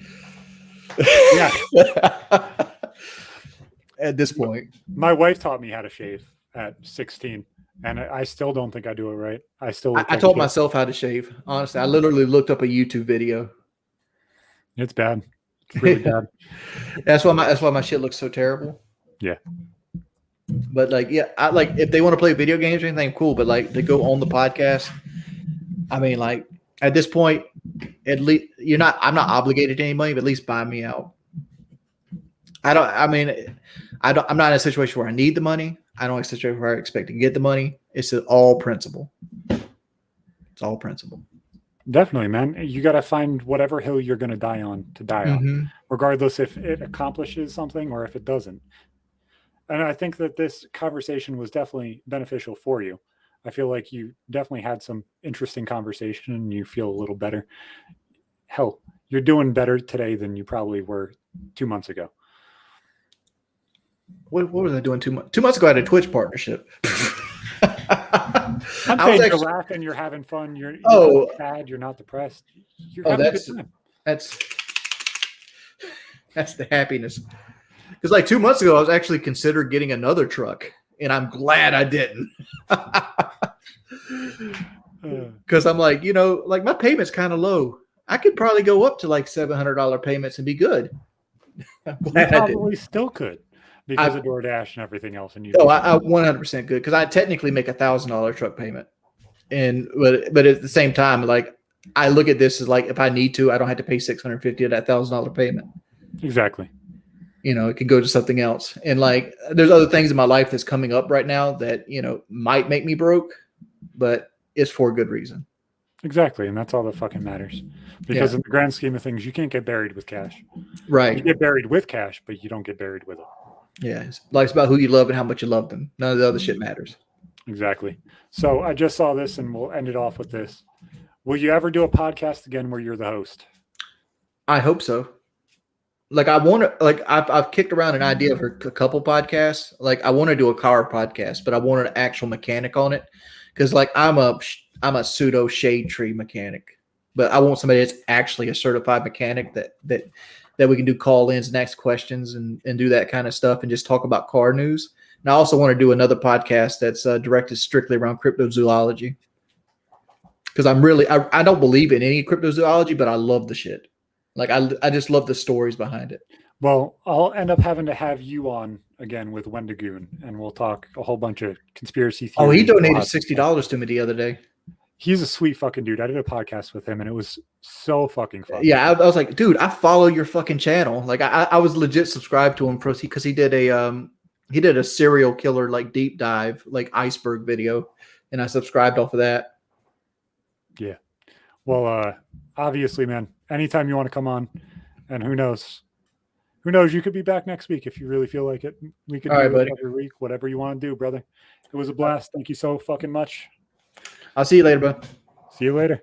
Yeah. At this point. My wife taught me how to shave at 16. And I still don't think I do it right. I taught myself how to shave. Honestly, I literally looked up a YouTube video. It's bad. It's really bad. That's why my shit looks so terrible. Yeah. But like, yeah, I like if they want to play video games or anything, cool. But like, they go on the podcast. I mean, like at this point, at least I'm not obligated to any money, but at least buy me out. I'm not in a situation where I need the money. I don't expect where I expect to get the money. It's all principle. It's all principle. Definitely, man. You got to find whatever hill you're going to die on to die on, regardless if it accomplishes something or if it doesn't. And I think that this conversation was definitely beneficial for you. I feel like you definitely had some interesting conversation and you feel a little better. Hell, you're doing better today than you probably were 2 months ago. What was I doing 2 months? 2 months ago, I had a Twitch partnership. I'm saying you're laughing, you're having fun, you're sad, you're not depressed. You're having a good time. That's the happipiness. Because like 2 months ago, I was actually considering getting another truck, and I'm glad I didn't. Because I'm like, like my payment's kind of low. I could probably go up to like $700 payments and be good. I'm glad you probably still could. Because of Doordash and everything else, and I 100% good because I technically make $1,000 truck payment, but at the same time, like I look at this as like if I need to, I don't have to pay $650 of that $1,000 payment. Exactly. It can go to something else, and like there's other things in my life that's coming up right now that might make me broke, but it's for a good reason. Exactly, and that's all that fucking matters. Because in the grand scheme of things, you can't get buried with cash. Right. You get buried with cash, but you don't get buried with it. Yeah, life's about who you love and how much you love them. None of the other shit matters. Exactly. So I just saw this, and we'll end it off with this. Will you ever do a podcast again where you're the host? I hope so. Like I want to. Like I've kicked around an idea for a couple podcasts. Like I want to do a car podcast, but I want an actual mechanic on it because like I'm a pseudo shade tree mechanic, but I want somebody that's actually a certified mechanic that we can do call-ins and ask questions and do that kind of stuff and just talk about car news. And I also want to do another podcast that's directed strictly around cryptozoology. Because I don't believe in any cryptozoology, but I love the shit. Like I just love the stories behind it. Well, I'll end up having to have you on again with Wendigoon, and we'll talk a whole bunch of conspiracy theories. Oh, he donated $60 to me the other day. He's a sweet fucking dude. I did a podcast with him, and it was so fucking fun. Yeah, I was like, dude, I follow your fucking channel. Like, I was legit subscribed to him because he did a serial killer like deep dive like iceberg video, and I subscribed off of that. Yeah. Well, obviously, man. Anytime you want to come on, and who knows, you could be back next week if you really feel like it. We could do it every week, whatever you want to do, brother. It was a blast. Thank you so fucking much. I'll see you later, bud. See you later.